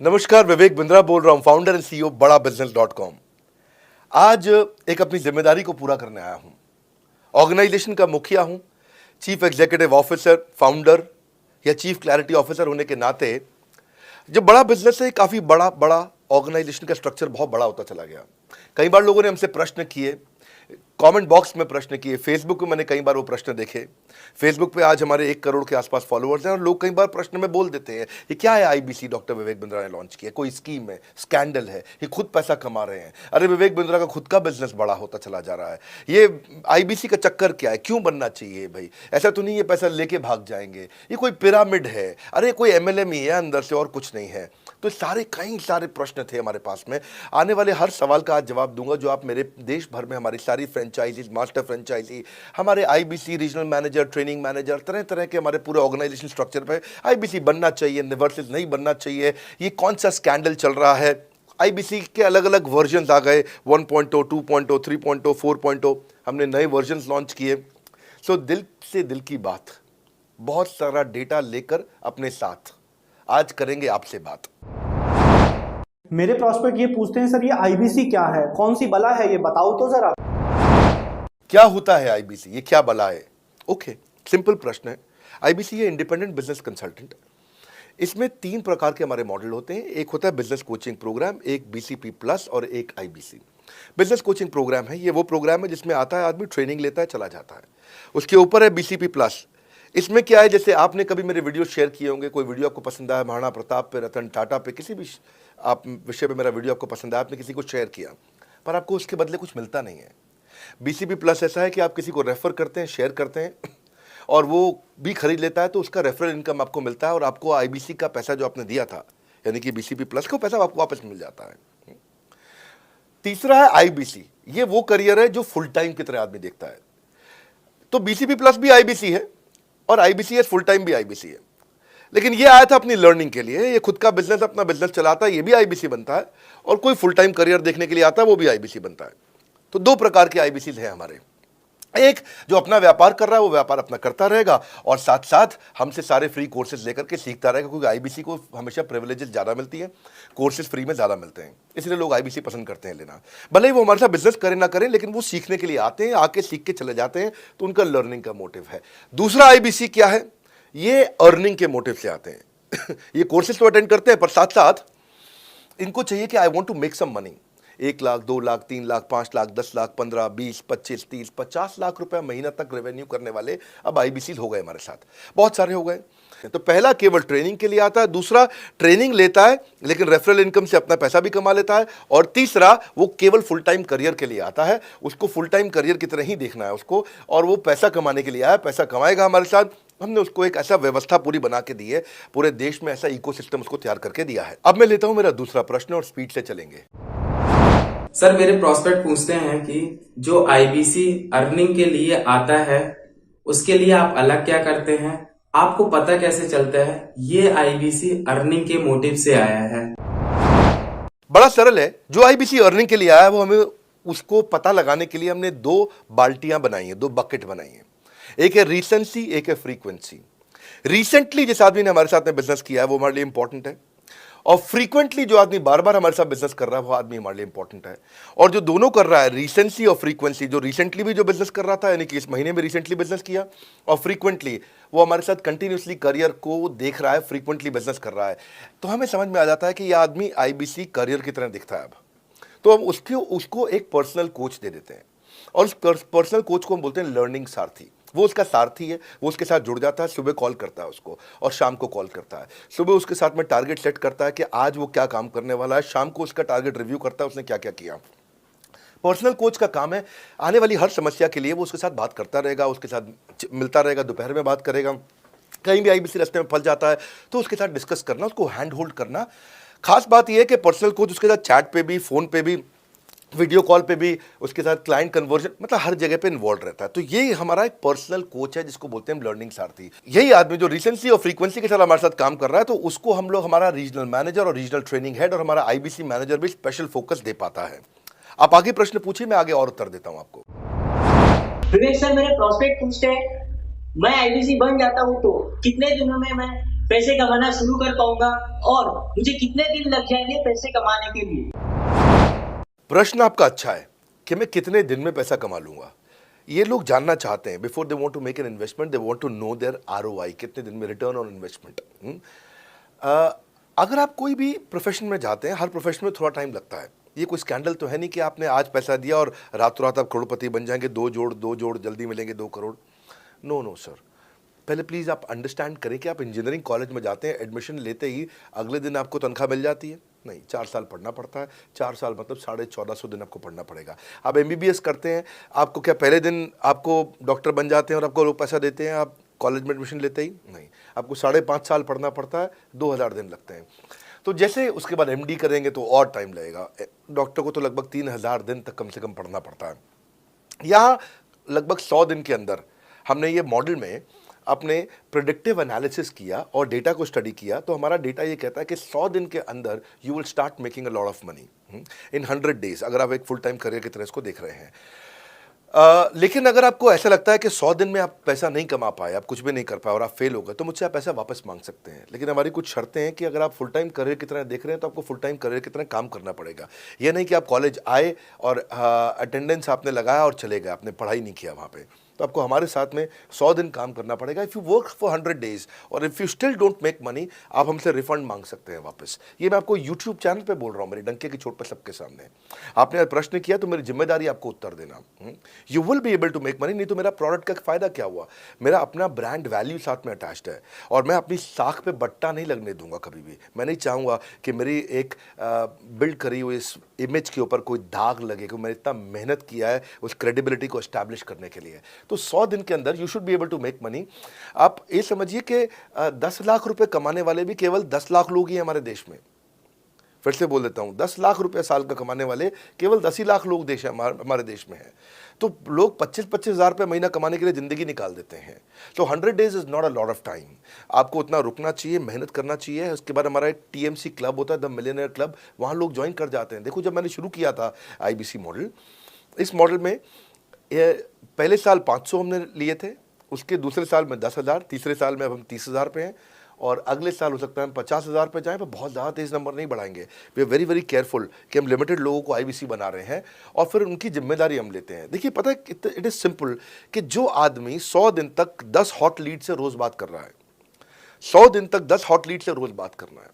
नमस्कार, विवेक बिंद्रा बोल रहा हूं, फाउंडर एंड सीईओ बड़ा बिजनेस.com। आज एक अपनी जिम्मेदारी को पूरा करने आया हूं। ऑर्गेनाइजेशन का मुखिया हूं, चीफ एग्जीक्यूटिव ऑफिसर, फाउंडर या चीफ क्लैरिटी ऑफिसर होने के नाते जब बड़ा बिजनेस है, काफी बड़ा ऑर्गेनाइजेशन का स्ट्रक्चर बहुत बड़ा होता चला गया। कई बार लोगों ने हमसे प्रश्न किए, कमेंट बॉक्स में प्रश्न किए, फेसबुक पे मैंने कई बार वो प्रश्न देखे। फेसबुक पे आज हमारे 1 करोड़ के आसपास फॉलोअर्स हैं और लोग कई बार प्रश्न में बोल देते हैं, ये क्या है आईबीसी डॉक्टर विवेक बिंद्रा ने लॉन्च किया, कोई स्कीम है, स्कैंडल है, ये खुद पैसा कमा रहे हैं। अरे विवेक बिंद्रा का खुद का बिजनेस बड़ा होता चला जा रहा है, ये आईबीसी का चक्कर क्या है, क्यों बनना चाहिए भाई, ऐसा तो नहीं ये पैसा लेके भाग जाएंगे, ये कोई पिरामिड है, अरे कोई एमएलएम ही है अंदर से और कुछ नहीं है। तो कई सारे प्रश्न थे हमारे पास में। आने वाले हर सवाल का आज जवाब दूंगा जो आप मेरे देश भर में हमारी सारी फ्रेंचाइजीज, मास्टर फ्रेंचाइजी, हमारे IBC regional manager, training manager, तरह तरह के हमारे पूरे ऑर्गेनाइजेशन स्ट्रक्चर पे आईबीसी बनना चाहिए वर्सेस नहीं बनना चाहिए, ये कौन सा स्कैंडल चल रहा है। आईबीसी के अलग अलग वर्जन आ गए, 1.0, 2.0, 3.0, 4.0, हमने नए वर्जन लॉन्च किए। सो दिल से दिल की बात, बहुत सारा डेटा लेकर अपने साथ आज करेंगे आपसे बात। मेरे प्रॉस्पेक्ट ये पूछते हैं, सर ये आईबीसी क्या है, कौन सी बला है, ये बताओ तो जरा। क्या होता है आईबीसी, ये क्या बला है? ओके, सिंपल प्रश्न है। आईबीसी ये इंडिपेंडेंट बिजनेस कंसल्टेंट। इसमें 3 प्रकार के हमारे मॉडल होते हैं। एक होता है बिजनेस कोचिंग प्रोग्राम, एक बीसीपी प्लस और एक आईबीसी। बिजनेस कोचिंग प्रोग्राम है, ये वो प्रोग्राम है जिसमें आता है आदमी, ट्रेनिंग लेता है, चला जाता है। उसके ऊपर है बीसीपी प्लस। इसमें क्या है, जैसे आपने कभी मेरे वीडियो शेयर किए होंगे, कोई वीडियो आपको पसंद आया, महाराणा प्रताप पे, रतन टाटा पे, किसी भी आप विषय पे मेरा वीडियो आपको पसंद आया, आपने किसी को शेयर किया, पर आपको उसके बदले कुछ मिलता नहीं है। बीसीपी प्लस ऐसा है कि आप किसी को रेफर करते हैं, शेयर करते हैं और वो भी खरीद लेता है, तो उसका रेफरल इनकम आपको मिलता है और आपको आईबीसी का पैसा जो आपने दिया था, यानी कि बीसीपी प्लस का पैसा आपको वापस मिल जाता है। तीसरा है आईबीसी। ये वो करियर है जो फुल टाइम की तरह आदमी देखता है। तो बीसीपी प्लस भी आईबीसी है और आईबीसी है, फुल टाइम भी आईबीसी है। लेकिन ये आया था अपनी लर्निंग के लिए, ये खुद का बिजनेस, अपना बिजनेस चलाता है, ये भी आईबीसी बनता है, और कोई फुल टाइम करियर देखने के लिए आता है, वो भी आईबीसी बनता है। तो 2 प्रकार के आईबीसी हैं हमारे। एक जो अपना व्यापार कर रहा है वो व्यापार अपना करता रहेगा और साथ साथ हमसे सारे फ्री कोर्सेज लेकर के सीखता रहेगा, क्योंकि आईबीसी को हमेशा प्रिविलेजेस ज़्यादा मिलती है, कोर्सेज फ्री में ज़्यादा मिलते हैं, इसलिए लोग आईबीसी पसंद करते हैं लेना। भले ही वो हमारे साथ बिजनेस करें ना करें, लेकिन वो सीखने के लिए आते हैं, आके सीख के चले जाते हैं, तो उनका लर्निंग का मोटिव है। दूसरा आईबीसी क्या है, ये अर्निंग के मोटिव से आते हैं। ये कोर्सेज तो अटेंड करते हैं, पर साथ साथ इनको चाहिए कि I want to make some money. 1 lakh, 2 lakh, 3 lakh, 5 lakh, 10 lakh, 15, 20, 25, 30, 50 lakh रुपए महीना तक रेवेन्यू करने वाले अब आईबीसी हो गए हमारे साथ, बहुत सारे हो गए। तो पहला केवल ट्रेनिंग के लिए आता है, दूसरा ट्रेनिंग लेता है लेकिन रेफरल इनकम से अपना पैसा भी कमा लेता है, और तीसरा वो केवल फुल टाइम करियर के लिए आता है, उसको फुल टाइम करियर की तरह ही देखना है उसको, और वो पैसा कमाने के लिए आया, पैसा कमाएगा हमारे साथ। हमने उसको एक ऐसा व्यवस्था पूरी बना के दी है, पूरे देश में ऐसा इकोसिस्टम उसको तैयार करके दिया है। अब मैं लेता हूं मेरा दूसरा प्रश्न और स्पीड से चलेंगे। सर मेरे प्रॉस्पेक्ट पूछते हैं कि जो आईबीसी अर्निंग के लिए आता है उसके लिए आप अलग क्या करते हैं, आपको पता कैसे चलता है ये आईबीसी अर्निंग के मोटिव से आया है? बड़ा सरल है, जो आईबीसी अर्निंग के लिए आया है वो हमें उसको पता लगाने के लिए हमने 2 बाल्टियां बनाई हैं, 2 बकेट बनाई हैं। एक है रीसेंसी, एक है फ्रीक्वेंसी। रिसेंटली जिस आदमी ने हमारे साथ में बिजनेस किया है वो हमारे लिए इंपॉर्टेंट है, और फ्रीक्वेंटली जो आदमी बार बार हमारे साथ बिजनेस कर रहा है वो आदमी हमारे लिए इंपॉर्टेंट है। और जो दोनों कर रहा है, रिसेंसी और फ्रीक्वेंसी, जो रिसेंटली भी जो बिजनेस कर रहा था, यानी कि इस महीने में रिसेंटली बिजनेस किया, और फ्रीक्वेंटली वो हमारे साथ कंटिन्यूसली करियर को देख रहा है, फ्रीक्वेंटली बिजनेस कर रहा है, तो हमें समझ में आ जाता है कि यह आदमी आईबीसी करियर की तरह दिखता है। अब तो हम उसको एक पर्सनल कोच दे देते हैं, और उस पर्सनल कोच को हम बोलते हैं लर्निंग सारथी। वो उसका सारथी है, वो उसके साथ जुड़ जाता है, सुबह कॉल करता है उसको और शाम को कॉल करता है। सुबह उसके साथ में टारगेट सेट करता है कि आज वो क्या काम करने वाला है, शाम को उसका टारगेट रिव्यू करता है उसने क्या क्या किया। पर्सनल कोच का काम है आने वाली हर समस्या के लिए वो उसके साथ बात करता रहेगा, उसके साथ मिलता रहेगा, दोपहर में बात करेगा, कहीं भी आईबीसी रास्ते में फंस जाता है तो उसके साथ डिस्कस करना, उसको हैंड होल्ड करना। खास बात यह है कि पर्सनल कोच उसके साथ चैट पे भी, फोन पे भी, वीडियो कॉल पे भी, उसके साथ क्लाइंट कन्वर्जन, मतलब हर जगह पे इन्वॉल्व रहता है। तो ये हमारा एक पर्सनल कोच है जिसको बोलते हैं हम लर्निंग सारथी। यही आदमी जो रिसेंसी और फ्रीक्वेंसी के साथ हमारे साथ काम कर रहा है, तो उसको हम लोग हमारा रीजनल मैनेजर और रीजनल ट्रेनिंग हेड और हमारा आईबीसी मैनेजर भी स्पेशल फोकस दे पाता है। आप आगे प्रश्न पूछिए, मैं आगे और उत्तर देता हूं आपको। विवेक सर, मेरे प्रॉस्पेक्ट पूछते हैं, मैं आईबीसी बन जाता हूँ तो कितने दिनों में मैं पैसे कमाना शुरू कर पाऊंगा और मुझे कितने दिन लग जाएंगे पैसे कमाने के लिए? प्रश्न आपका अच्छा है कि मैं कितने दिन में पैसा कमा लूंगा। ये लोग जानना चाहते हैं, before they want to make an investment they want to know their ROI, कितने दिन में रिटर्न ऑन इन्वेस्टमेंट। अगर आप कोई भी प्रोफेशन में जाते हैं, हर प्रोफेशन में थोड़ा टाइम लगता है। ये कोई स्कैंडल तो है नहीं कि आपने आज पैसा दिया और रातों रात आप करोड़पति बन जाएंगे, दो जोड़ जल्दी मिलेंगे 2 करोड़। नो नो सर, पहले प्लीज़ आप अंडरस्टैंड करें कि आप इंजीनियरिंग कॉलेज में जाते हैं, एडमिशन लेते ही अगले दिन आपको तनख्वाह मिल जाती है? नहीं, 4 साल पढ़ना पड़ता है। 4 साल मतलब 1450 दिन आपको पढ़ना पड़ेगा। आप एमबीबीएस करते हैं, आपको क्या पहले दिन आपको डॉक्टर बन जाते हैं और आपको लोग पैसा देते हैं आप कॉलेज में एडमिशन लेते ही? नहीं, आपको 5.5 साल पढ़ना पड़ता है, 2000 दिन लगते हैं। तो जैसे उसके बाद एमडी करेंगे तो और टाइम लगेगा। डॉक्टर को तो लगभग 3000 दिन तक कम से कम पढ़ना पड़ता है। यहाँ लगभग 100 दिन के अंदर हमने ये मॉडल में अपने प्रेडिक्टिव एनालिसिस किया और डेटा को स्टडी किया, तो हमारा डेटा ये कहता है कि 100 दिन के अंदर you will start making a lot of money in 100 days, अगर आप एक फुल टाइम करियर की तरह इसको देख रहे हैं। लेकिन अगर आपको ऐसा लगता है कि 100 दिन में आप पैसा नहीं कमा पाए, आप कुछ भी नहीं कर पाए और आप फेल हो गए, तो मुझसे आप पैसा वापस मांग सकते हैं। लेकिन हमारी कुछ शर्तें हैं कि अगर आप फुल टाइम करियर की तरह देख रहे हैं तो आपको फुल टाइम करियर की तरह काम करना पड़ेगा। ये नहीं कि आप कॉलेज आए और अटेंडेंस आपने लगाया और चले गए, आपने पढ़ाई नहीं किया वहाँ पे। तो आपको हमारे साथ में 100 दिन काम करना पड़ेगा। If you work for 100 days और if you still don't make money, आप हमसे रिफंड मांग सकते हैं वापस। ये मैं आपको यूट्यूब चैनल पे बोल रहा हूँ, मेरे डंके की चोट पे सबके सामने। आपने प्रश्न किया तो मेरी जिम्मेदारी आपको उत्तर देना। You will be able to make money, नहीं तो मेरा प्रोडक्ट का फ़ायदा क्या हुआ? मेरा अपना ब्रांड वैल्यू साथ में अटैच्ड है और मैं अपनी साख पे बट्टा नहीं लगने दूंगा कभी भी। मैं नहीं चाहूँगा कि मेरी एक बिल्ड करी हुई इस इमेज के ऊपर कोई दाग लगे, क्योंकि मैंने इतना मेहनत किया है उस क्रेडिबिलिटी को एस्टैब्लिश करने के लिए। तो 100 दिन के अंदर you should be able to make money. आप ये समझिए कि 10 लाख रुपए कमाने वाले भी केवल 10 लाख लोग ही हैं हमारे देश में। फिर से बोल देता हूँ, 10 लाख रुपए साल का कमाने वाले केवल 10 ही लाख लोग देश हमारे देश में हैं। तो लोग 25-25 हज़ार रुपये महीना कमाने के लिए ज़िंदगी निकाल देते हैं। तो 100 days is not a lot of time. आपको उतना रुकना चाहिए, मेहनत करना चाहिए। उसके बाद हमारा एक टीएमसी क्लब होता है, द मिलियनेयर क्लब, वहाँ लोग ज्वाइन कर जाते हैं। देखो, जब मैंने शुरू किया था आईबीसी मॉडल, इस मॉडल में पहले साल 500 हमने लिए थे, उसके दूसरे साल में 10,000, तीसरे साल में अब हम 30,000 पे हैं और अगले साल हो सकता है हम 50,000 पे जाएं, पर बहुत ज़्यादा तेज़ नंबर नहीं बढ़ाएंगे। We are very very careful कि हम लिमिटेड लोगों को आईबीसी बना रहे हैं और फिर उनकी जिम्मेदारी हम लेते हैं। देखिए, पता है इट इज़ सिंपल कि जो आदमी 100 दिन तक 10 हॉट लीड से रोज़ बात कर रहा है, 100 दिन तक 10 हॉट लीड से रोज़ बात करना है।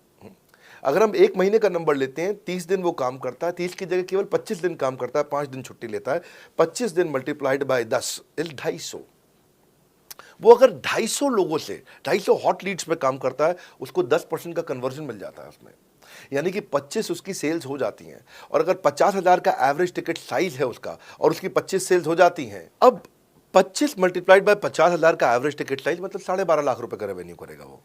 अगर हम 1 महीने का नंबर लेते हैं, 30 दिन वो काम करता है, 30 की जगह केवल 25 दिन काम करता है, 5 दिन छुट्टी लेता है, 25 दिन मल्टीप्लाइड बाय 10 इज 250। वो अगर 250 लोगों से 250 हॉट लीड्स पे काम करता है, उसको 10% का कन्वर्जन मिल जाता है उसमें, यानी कि 25 उसकी सेल्स हो जाती हैं। और अगर 50,000 का एवरेज टिकट साइज है उसका और उसकी 25 सेल्स हो जाती हैं, अब 25 मल्टीप्लाइड बाय 50,000 का एवरेज टिकट साइज मतलब 12.5 लाख रुपए का रेवेन्यू करेगा वो।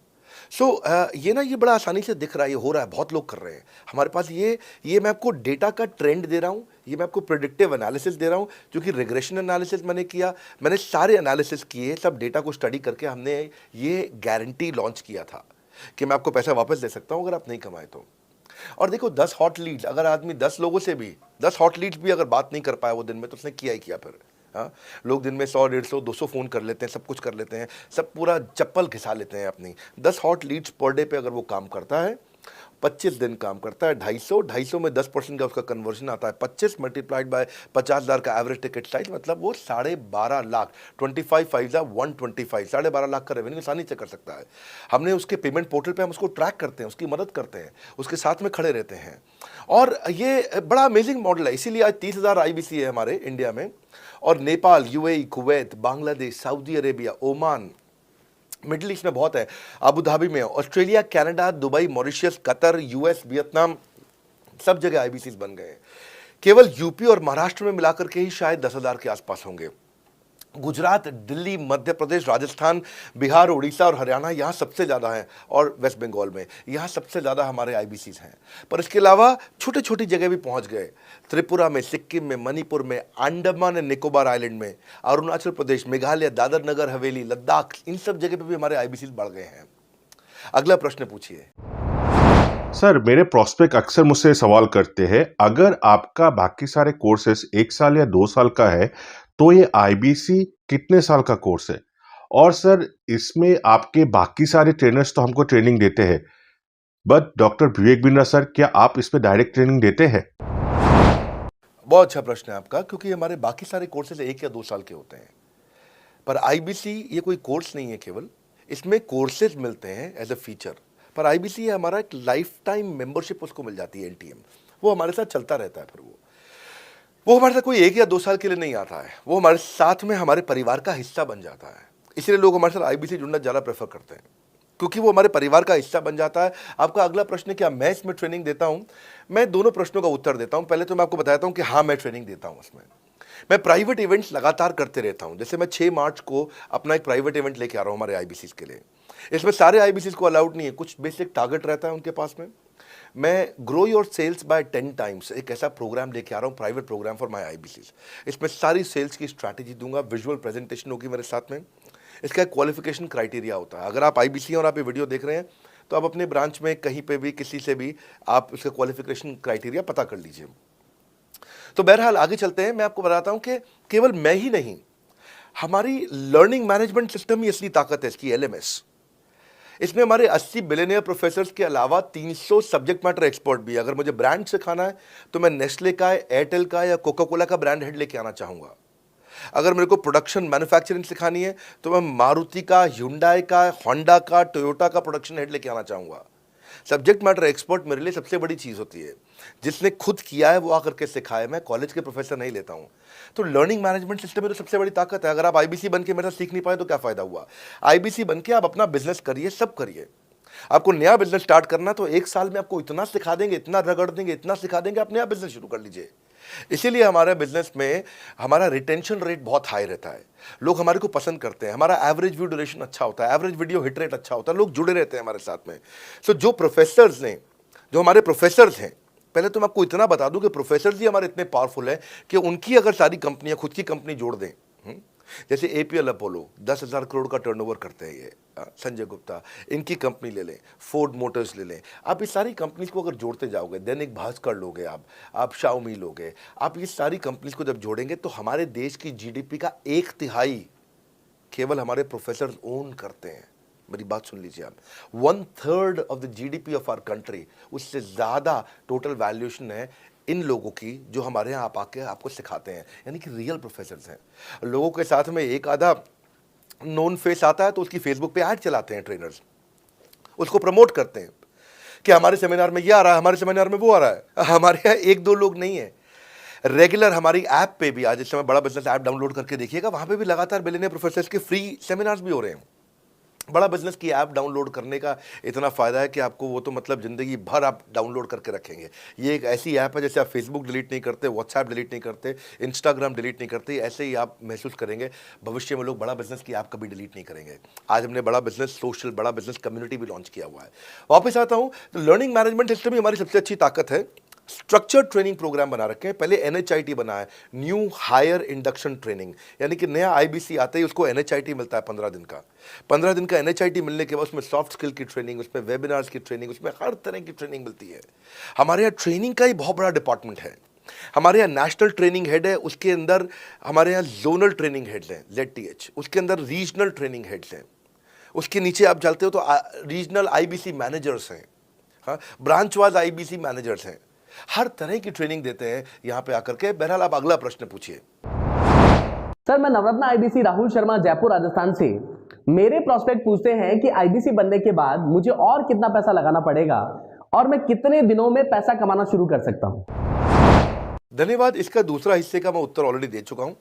ये बड़ा आसानी से दिख रहा है, ये हो रहा है, बहुत लोग कर रहे हैं हमारे पास। ये मैं आपको डेटा का ट्रेंड दे रहा हूँ, ये मैं आपको प्रेडिक्टिव एनालिसिस दे रहा हूँ, जो कि रिग्रेशन एनालिसिस मैंने किया। मैंने सारे एनालिसिस किए, सब डेटा को स्टडी करके हमने ये गारंटी लॉन्च किया था कि मैं आपको पैसा वापस दे सकता हूँ अगर आप नहीं कमाए तो। और देखो, 10 हॉट लीड्स, अगर आदमी 10 लोगों से भी 10 हॉट लीड्स भी अगर बात नहीं कर पाया वो दिन में, तो उसने किया ही किया फिर। हाँ, लोग दिन में 100, 150, 200 फ़ोन कर लेते हैं, सब कुछ कर लेते हैं, सब पूरा चप्पल घिसा लेते हैं अपनी। 10 हॉट लीड्स पर डे पे अगर वो काम करता है, 25 दिन काम करता है, 250 में 10% का उसका कन्वर्जन आता है, 25 मल्टीप्लाइड बाय 50,000 का एवरेज टिकट साइज, मतलब वो 12.5 लाख, 25 5 125, 12.5 लाख का रेवेन्यू आसानी से कर सकता है। हमने उसके पेमेंट पोर्टल पे हम उसको ट्रैक करते हैं, उसकी मदद करते हैं, उसके साथ में खड़े रहते हैं। और ये बड़ा अमेजिंग मॉडल है, इसीलिए आज 30,000 आईबीसी है हमारे इंडिया में। और Nepal, UAE, Kuwait, Bangladesh, Saudi Arabia, Oman, middle east में बहुत है, अबू धाबी में, Australia, Canada, Dubai, Mauritius, Qatar, US, Vietnam, सब जगह आईबीसीज बन गए हैं। केवल यूपी और महाराष्ट्र में मिलाकर के ही शायद 10,000 के आसपास होंगे। गुजरात, दिल्ली, मध्य प्रदेश, राजस्थान, बिहार, उड़ीसा और हरियाणा यहाँ सबसे ज़्यादा हैं, और वेस्ट बंगाल में यहाँ सबसे ज़्यादा हमारे आईबीसीज हैं। पर इसके अलावा छोटी छोटी जगह भी पहुँच गए, त्रिपुरा में, सिक्किम में, मणिपुर में, अंडमान एंड निकोबार आइलैंड में, अरुणाचल प्रदेश, मेघालय, दादर नगर हवेली, लद्दाख, इन सब जगह पे भी हमारे आईबीसीज बढ़ गए हैं। अगला प्रश्न पूछिए। सर, मेरे प्रोस्पेक्ट अक्सर मुझसे सवाल करते हैं, अगर आपका बाकी सारे कोर्सेस 1 साल या 2 साल का है, तो ये आईबीसी कितने साल का कोर्स है? और सर इसमें आपके बाकी सारे ट्रेनर्स तो हमको ट्रेनिंग देते हैं, but doctor Vivek Bindra sir, क्या आप इसमें डायरेक्ट ट्रेनिंग देते हैं? बहुत अच्छा प्रश्न है आपका, क्योंकि हमारे बाकी सारे कोर्सेज 1 या 2 साल के होते हैं, पर आईबीसी ये कोई कोर्स नहीं है केवल, इसमें कोर्सेज मिलते हैं एज अ फीचर। पर आईबीसी हमारा एक लाइफ टाइम मेंबरशिप उसको मिल जाती है, एनटीएम, वो हमारे साथ चलता रहता है। फिर वो हमारे साथ कोई 1 या 2 साल के लिए नहीं आता है, वो हमारे साथ में हमारे परिवार का हिस्सा बन जाता है। इसलिए लोग हमारे साथ आईबीसी जुड़ना ज़्यादा प्रेफर करते हैं, क्योंकि वो हमारे परिवार का हिस्सा बन जाता है। आपका अगला प्रश्न है, क्या मैं इसमें ट्रेनिंग देता हूं? मैं दोनों प्रश्नों का उत्तर देता हूं। पहले तो मैं आपको बताता हूं कि हाँ, मैं ट्रेनिंग देता हूं इसमें। मैं प्राइवेट इवेंट्स लगातार करते रहता हूं। जैसे मैं 6 मार्च को अपना एक प्राइवेट इवेंट लेके आ रहा हूं हमारे आईबीसीज के लिए। इसमें सारे आईबीसीज को अलाउड नहीं है, कुछ बेसिक टारगेट रहता है उनके पास में। मैं grow your sales by 10 times एक ऐसा प्रोग्राम लेके आ रहा हूँ, private programme for my IBCs. इसमें सारी सेल्स की स्ट्रैटेजी दूंगा, विजुअल प्रेजेंटेशन होगी मेरे साथ में। इसका एक क्वालिफिकेशन क्राइटेरिया होता है। अगर आप आईबीसी और आप ये वीडियो देख रहे हैं तो आप अपने ब्रांच में कहीं पे भी किसी से भी आप उसका क्वालिफिकेशन क्राइटेरिया पता कर लीजिए। तो बहरहाल आगे चलते हैं। मैं आपको बताता हूं कि केवल मैं ही नहीं, हमारी लर्निंग मैनेजमेंट सिस्टम ही असली ताकत है इसकी, एलएमएस। इसमें हमारे 80 बिलियनियर प्रोफेसर्स के अलावा 300 सब्जेक्ट मैटर एक्सपर्ट भी है। अगर मुझे ब्रांड सिखाना है तो मैं नेस्ले का, एयरटेल का या कोका कोला का ब्रांड हेड लेके आना चाहूँगा। अगर मेरे को प्रोडक्शन मैन्युफैक्चरिंग सिखानी है तो मैं मारुति का, ह्युंडई का, होंडा का, टोयोटा का प्रोडक्शन हेड लेके आना चाहूँगा। सब्जेक्ट मैटर एक्सपर्ट मेरे लिए सबसे बड़ी चीज़ होती है। जिसने खुद किया है वो आकर के सिखाए। मैं कॉलेज के प्रोफेसर नहीं लेता हूँ। तो लर्निंग मैनेजमेंट सिस्टम में तो सबसे बड़ी ताकत है। अगर आप आईबीसी बन के मेरे साथ सीख नहीं पाए तो क्या फ़ायदा हुआ? आईबीसी बन के आप अपना बिजनेस करिए, सब करिए। आपको नया बिजनेस स्टार्ट करना तो 1 साल में आपको इतना सिखा देंगे, इतना रगड़ देंगे, इतना सिखा देंगे, आप नया बिजनेस शुरू कर लीजिए। इसीलिए हमारे बिजनेस में हमारा रिटेंशन रेट बहुत हाई रहता है। लोग हमारे को पसंद करते हैं। हमारा एवरेज व्यू ड्यूरेशन अच्छा होता है, एवरेज वीडियो हिट रेट अच्छा होता है, लोग जुड़े रहते हैं हमारे साथ में। सो जो प्रोफेसर्स ने, जो हमारे प्रोफेसर्स हैं, पहले तो मैं आपको इतना बता दूं कि प्रोफेसर्स ही हमारे इतने पावरफुल हैं कि उनकी अगर सारी कंपनियां खुद की कंपनी जोड़ दें, जैसे एपीएल अपोलो 10,000 करोड़ का टर्नओवर करते हैं ये, संजय गुप्ता, इनकी कंपनी ले लें, फोर्ड मोटर्स ले लें, आप इस सारी कंपनीज को अगर जोड़ते जाओगे, दैनिक भास्कर लोगे, आप शाओमी लोगे, आप ये सारी कंपनीज को जब जोड़ेंगे तो हमारे देश की जीडीपी का 1/3 केवल हमारे प्रोफेसर ओन करते हैं। मेरी बात सुन लीजिए आप, 1/3 of the GDP of our country, उससे ज़्यादा टोटल वैल्यूएशन है इन लोगों की जो हमारे यहाँ आप आके आपको सिखाते हैं, यानी कि रियल प्रोफेसर्स हैं। लोगों के साथ में एक आधा नोन फेस आता है तो उसकी फेसबुक पे ऐड चलाते हैं ट्रेनर्स, उसको प्रमोट करते हैं कि हमारे सेमिनार में ये आ रहा है, हमारे सेमिनार में वो आ रहा है। हमारे यहाँ 1-2 लोग नहीं है, रेगुलर हमारी ऐप पे भी, आज इस समय बड़ा बिजनेस ऐप डाउनलोड करके देखिएगा, वहाँ पे भी लगातार बिलियनियर प्रोफेसर्स के फ्री सेमिनार्स भी हो रहे हैं। बड़ा बिजनेस की ऐप डाउनलोड करने का इतना फ़ायदा है कि आपको वो तो मतलब ज़िंदगी भर आप डाउनलोड करके रखेंगे। ये एक ऐसी ऐप है जैसे आप फेसबुक डिलीट नहीं करते, व्हाट्सएप डिलीट नहीं करते, इंस्टाग्राम डिलीट नहीं करते, ऐसे ही आप महसूस करेंगे। भविष्य में लोग बड़ा बिजनेस की ऐप कभी डिलीट नहीं करेंगे। आज हमने बड़ा बिजनेस सोशल, बड़ा बिजनेस कम्युनिटी भी लॉन्च किया हुआ है। वापस आता हूँ तो लर्निंग मैनेजमेंट सिस्टम ही हमारी सबसे अच्छी ताकत है। स्ट्रक्चर्ड ट्रेनिंग प्रोग्राम बना रखे हैं। पहले एनएचआईटी बना है, न्यू हायर इंडक्शन ट्रेनिंग, यानी कि नया आईबीसी आता ही उसको एनएचआईटी मिलता है 15 दिन का। 15 दिन का एनएचआईटी मिलने के बाद उसमें सॉफ्ट स्किल की ट्रेनिंग, उसमें वेबिनार्स की ट्रेनिंग, उसमें हर तरह की ट्रेनिंग मिलती है। हमारे यहाँ ट्रेनिंग का ही बहुत बड़ा डिपार्टमेंट है। हमारे यहाँ नेशनल ट्रेनिंग हेड है, उसके अंदर हमारे यहाँ जोनल ट्रेनिंग हेड्स हैं, ZTH, उसके अंदर रीजनल ट्रेनिंग हेड्स हैं, उसके नीचे आप चलते हो तो रीजनल आईबीसी मैनेजर्स हैं, हाँ, ब्रांच वाइज आईबीसी मैनेजर्स हैं। हर तरह की ट्रेनिंग देते हैं यहाँ पे आकर के। बहरहाल आप अगला प्रश्न पूछिए। सर, मैं नवरत्न आईबीसी राहुल शर्मा, जयपुर राजस्थान से। मेरे प्रोस्पेक्ट पूछते हैं कि आईबीसी बनने के बाद मुझे और कितना पैसा लगाना पड़ेगा और मैं कितने दिनों में पैसा कमाना शुरू कर सकता हूं? धन्यवाद। इसका दूसरा हिस्से का मैं उत्तर ऑलरेडी दे चुका हूं,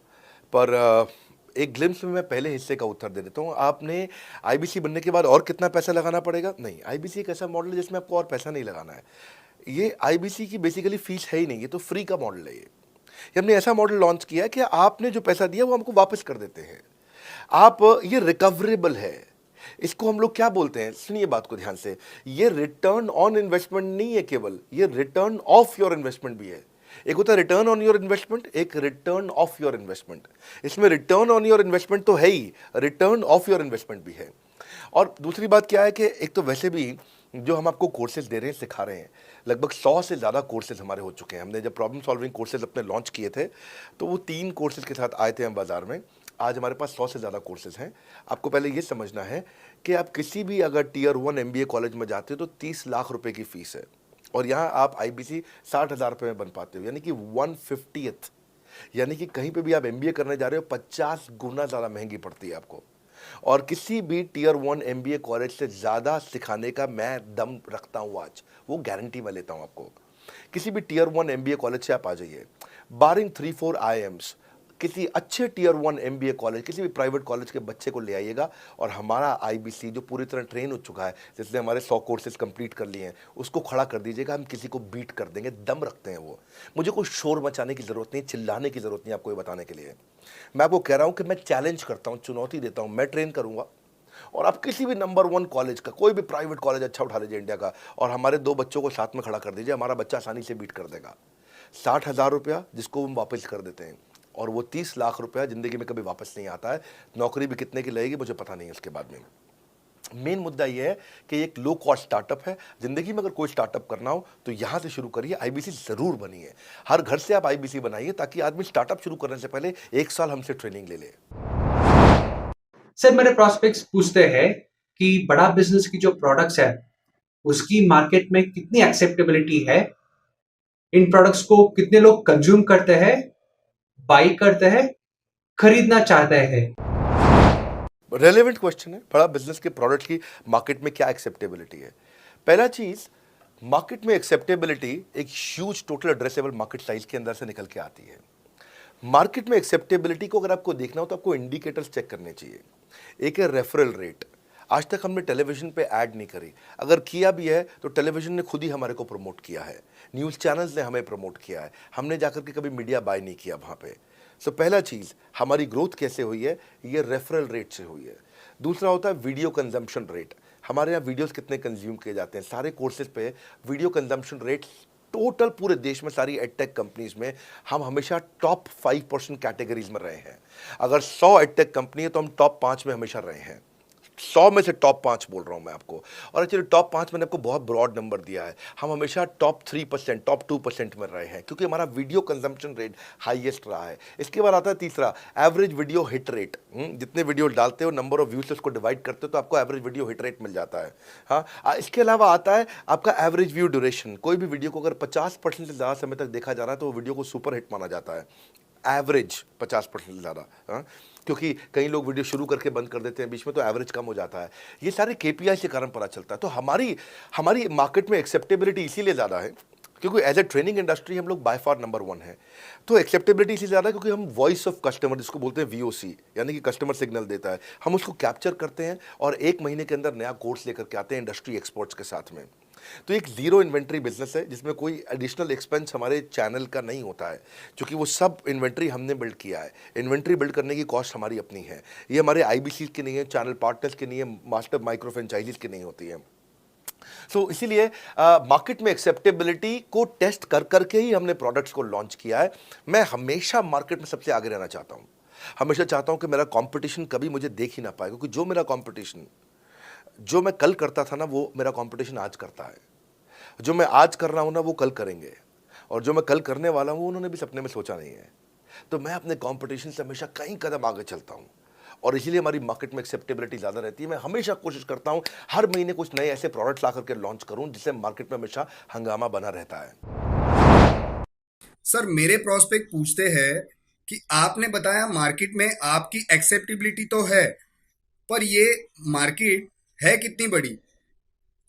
पर एक ग्लिम्स में मैं पहले हिस्से का उत्तर दे देता हूं। आपने आईबीसी बनने के बाद और कितना पैसा लगाना पड़ेगा? नहीं, आईबीसी एक ऐसा मॉडल है जिसमें आपको और पैसा नहीं लगाना है। ये आईबीसी की बेसिकली फीस है ही नहीं, ये तो फ्री का मॉडल है। ये हमने ऐसा मॉडल लॉन्च किया कि आपने जो पैसा दिया वो हमको वापस कर देते हैं। आप, ये रिकवरेबल है। इसको हम लोग क्या बोलते हैं, सुनिए बात को ध्यान से, ये रिटर्न ऑन इन्वेस्टमेंट नहीं है केवल, ये रिटर्न ऑफ योर इन्वेस्टमेंट भी है। एक होता है रिटर्न ऑन योर इन्वेस्टमेंट, एक रिटर्न ऑफ योर इन्वेस्टमेंट। इसमें रिटर्न ऑन योर इन्वेस्टमेंट तो है ही, रिटर्न ऑफ योर इन्वेस्टमेंट भी है। और दूसरी बात क्या है कि एक तो वैसे भी जो हम आपको कोर्सेज दे रहे हैं, सिखा रहे हैं, लगभग 100 से ज़्यादा कोर्सेज हमारे हो चुके हैं। हमने जब प्रॉब्लम सॉल्विंग कोर्सेज अपने लॉन्च किए थे तो वो 3 कोर्सेज के साथ आए थे हम बाज़ार में। आज हमारे पास 100 से ज़्यादा कोर्सेज हैं। आपको पहले ये समझना है कि आप किसी भी अगर टियर 1 MBA कॉलेज में जाते हो तो 30 लाख रुपए की फ़ीस है, और यहाँ आप IBC 60,000 रुपये में बन पाते हो, यानी कि 1/50th। यानी कि कहीं पे भी आप MBA करने जा रहे हो 50 गुना ज़्यादा महंगी पड़ती है आपको। और किसी भी टियर 1 MBA कॉलेज से ज़्यादा सिखाने का मैं दम रखता हूँ आज, वो गारंटी मैं लेता हूँ आपको। किसी भी टियर 1 MBA कॉलेज से आप आ जाइए, बारिंग 3-4 IIMs, किसी अच्छे टियर 1 MBA कॉलेज, किसी भी प्राइवेट कॉलेज के बच्चे को ले आइएगा, और हमारा IBC जो पूरी तरह ट्रेन हो चुका है, जिसने हमारे 100 कोर्सेज कंप्लीट कर लिए हैं, उसको खड़ा कर दीजिएगा, हम किसी को बीट कर देंगे। दम रखते हैं वो। मुझे कोई शोर मचाने की ज़रूरत नहीं, चिल्लाने की ज़रूरत नहीं आपको ये बताने के लिए। मैं आपको कह रहा हूँ कि मैं चैलेंज करता हूँ, चुनौती देता हूँ, मैं ट्रेन करूँगा, और आप किसी भी नंबर 1 कॉलेज का, कोई भी प्राइवेट कॉलेज अच्छा उठा लीजिए इंडिया का, और हमारे 2 बच्चों को साथ में खड़ा कर दीजिए, हमारा बच्चा आसानी से बीट कर देगा। 60,000 रुपया जिसको हम वापस कर देते हैं, और वो 30 लाख रुपया ज़िंदगी में कभी वापस नहीं आता है। नौकरी भी कितने की लगेगी मुझे पता नहीं है उसके बाद में। मेन मुद्दा ये है कि एक लो कॉस्ट स्टार्टअप है। ज़िंदगी में अगर कोई स्टार्टअप करना हो तो यहाँ से शुरू करिए, IBC ज़रूर बनिए। हर घर से आप IBC बनाइए, ताकि आदमी स्टार्टअप शुरू करने से पहले 1 साल हमसे ट्रेनिंग ले ले। सर मेरे प्रोस्पेक्ट्स पूछते हैं कि बड़ा बिजनेस की जो प्रोडक्ट्स है उसकी मार्केट में कितनी एक्सेप्टेबिलिटी है, इन प्रोडक्ट्स को कितने लोग कंज्यूम करते हैं, बाई करते हैं, खरीदना चाहते हैं। रेलेवेंट क्वेश्चन है। बड़ा बिजनेस के प्रोडक्ट की मार्केट में क्या एक्सेप्टेबिलिटी है? पहला चीज, मार्केट में एक्सेप्टेबिलिटी एक huge total addressable market size के अंदर से निकल के आती है। मार्केट में एक्सेप्टेबिलिटी को अगर आपको देखना हो तो आपको इंडिकेटर्स चेक करने चाहिए। एक है रेफरल रेट। आज तक हमने टेलीविजन पे ऐड नहीं करी, अगर किया भी है तो टेलीविजन ने खुद ही हमारे को प्रमोट किया है, न्यूज़ चैनल्स ने हमें प्रमोट किया है, हमने जाकर के कभी मीडिया बाय नहीं किया वहाँ पे। सो पहला चीज़, हमारी ग्रोथ कैसे हुई है, ये रेफरल रेट से हुई है। दूसरा होता है वीडियो कंजम्पशन रेट। हमारे यहाँ वीडियोस कितने कंज्यूम किए जाते हैं, सारे कोर्सेज पे वीडियो कंजम्पशन रेट टोटल पूरे देश में सारी एडटेक कंपनीज में हम हमेशा टॉप 5% कैटेगरीज में रहे हैं। अगर 100 एडटेक कंपनी है तो हम टॉप 5 में हमेशा रहे हैं। 100 में से टॉप 5 बोल रहा हूं मैं आपको। और एक्चुअली टॉप 5 मैंने आपको बहुत ब्रॉड नंबर दिया है, हम हमेशा टॉप 3%, टॉप 2% में रहे हैं, क्योंकि हमारा वीडियो कंजम्पशन रेट हाईएस्ट रहा है। इसके बाद आता है तीसरा, एवरेज वीडियो हिट रेट। जितने वीडियो डालते हो, नंबर ऑफ व्यूज से उसको डिवाइड करते हो तो आपको एवरेज वीडियो हिट रेट मिल जाता है। हाँ, इसके अलावा आता है आपका एवरेज व्यू ड्यूरेशन। कोई भी वीडियो को अगर 50% से ज़्यादा समय तक देखा जा रहा है तो वो वीडियो को सुपर हिट माना जाता है। एवरेज 50% से ज़्यादा, हाँ, क्योंकि कई लोग वीडियो शुरू करके बंद कर देते हैं बीच में, तो एवरेज कम हो जाता है। ये सारे KPI के कारण पता चलता है। तो हमारी मार्केट में एक्सेप्टेबिलिटी इसीलिए ज़्यादा है क्योंकि एज ए ट्रेनिंग इंडस्ट्री हम लोग बाय फार नंबर 1 है। तो एक्सेप्टेबिलिटी इसलिए ज़्यादा क्योंकि हम वॉइस ऑफ कस्टमर, जिसको बोलते हैं VOC, यानी कि कस्टमर सिग्नल देता है, हम उसको कैप्चर करते हैं और 1 महीने के अंदर नया कोर्स लेकर के आते हैं इंडस्ट्री एक्सपर्ट्स के साथ में। तो एक जीरो इन्वेंट्री बिजनेस है जिसमें कोई एडिशनल एक्सपेंस हमारे चैनल का नहीं होता है, क्योंकि वो सब इन्वेंट्री हमने बिल्ड किया है। इन्वेंट्री बिल्ड करने की कॉस्ट हमारी अपनी है। ये हमारे IBC की नहीं है, चैनल पार्टनर्स की नहीं है, मास्टर माइक्रो फ्रेंचाइजीज की नहीं होती है। सो इसीलिए मार्केट में एक्सेप्टेबिलिटी को टेस्ट कर करके ही हमने प्रोडक्ट्स को लॉन्च किया है। मैं हमेशा मार्केट में सबसे आगे रहना चाहता हूँ। हमेशा चाहता हूँ कि मेरा कंपटीशन कभी मुझे देख ही ना पाए, क्योंकि जो मेरा कंपटीशन, जो मैं कल करता था ना, वो मेरा कंपटीशन आज करता है। जो मैं आज कर रहा हूँ ना, वो कल करेंगे, और जो मैं कल करने वाला हूँ उन्होंने भी सपने में सोचा नहीं है। तो मैं अपने कंपटीशन से हमेशा कई कदम आगे चलता हूँ, और इसीलिए हमारी मार्केट में एक्सेप्टेबिलिटी ज़्यादा रहती है। मैं हमेशा कोशिश करता हूँ हर महीने कुछ नए ऐसे प्रोडक्ट्स ला करके लॉन्च करूँ जिससे मार्केट में हमेशा हंगामा बना रहता है। सर मेरे प्रोस्पेक्ट पूछते हैं कि आपने बताया मार्केट में आपकी एक्सेप्टेबिलिटी तो है, पर ये मार्केट है कितनी बड़ी?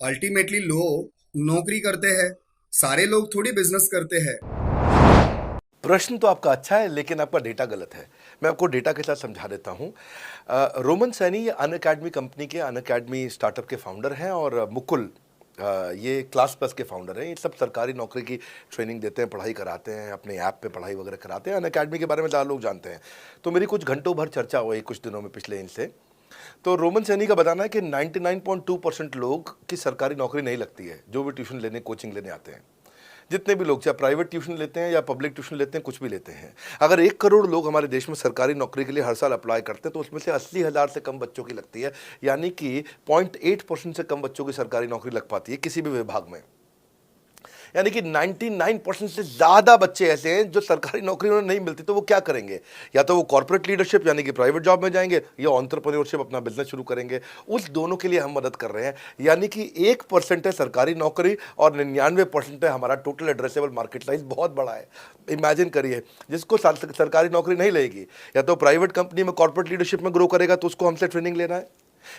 अल्टीमेटली लोग नौकरी करते हैं, सारे लोग थोड़ी बिजनेस करते हैं। प्रश्न तो आपका अच्छा है, लेकिन आपका डेटा गलत है। मैं आपको डेटा के साथ समझा देता हूँ। रोमन सैनी ये अनअकैडमी कंपनी के, अनअकैडमी स्टार्टअप के फाउंडर हैं, और मुकुल ये क्लास प्लस के फाउंडर हैं। ये सब सरकारी नौकरी की ट्रेनिंग देते हैं, पढ़ाई कराते हैं, अपने ऐप पे पढ़ाई वगैरह कराते हैं। अनअकैडमी के बारे में ज़्यादा लोग जानते हैं। तो मेरी कुछ घंटों भर चर्चा हुई कुछ दिनों में पिछले इनसे। तो रोमन सैनी का बताना है कि 99.2% लोग की सरकारी नौकरी नहीं लगती है, जो भी ट्यूशन लेने, कोचिंग लेने आते हैं। जितने भी लोग, चाहे प्राइवेट ट्यूशन लेते हैं या पब्लिक ट्यूशन लेते हैं, कुछ भी लेते हैं, अगर 1 करोड़ लोग हमारे देश में सरकारी नौकरी के लिए हर साल अप्लाई करते हैं तो उसमें से 80,000 से कम बच्चों की लगती है, यानी कि 0.8% से कम बच्चों की सरकारी नौकरी लग पाती है किसी भी विभाग में। यानी कि 99% से ज़्यादा बच्चे ऐसे हैं जो सरकारी नौकरी उन्हें नहीं मिलती, तो वो क्या करेंगे? या तो वो कॉर्पोरेट लीडरशिप यानी कि प्राइवेट जॉब में जाएंगे, या एंटरप्रेन्योरशिप अपना बिजनेस शुरू करेंगे। उस दोनों के लिए हम मदद कर रहे हैं। यानी कि 1% है सरकारी नौकरी और 99% है हमारा टोटल एड्रेसेबल मार्केट साइज। बहुत बड़ा है। इमेजिन करिए, जिसको सरकारी नौकरी नहीं लगेगी, या तो प्राइवेट कंपनी में कॉर्पोरेट लीडरशिप में ग्रो करेगा तो उसको हमसे ट्रेनिंग लेना है,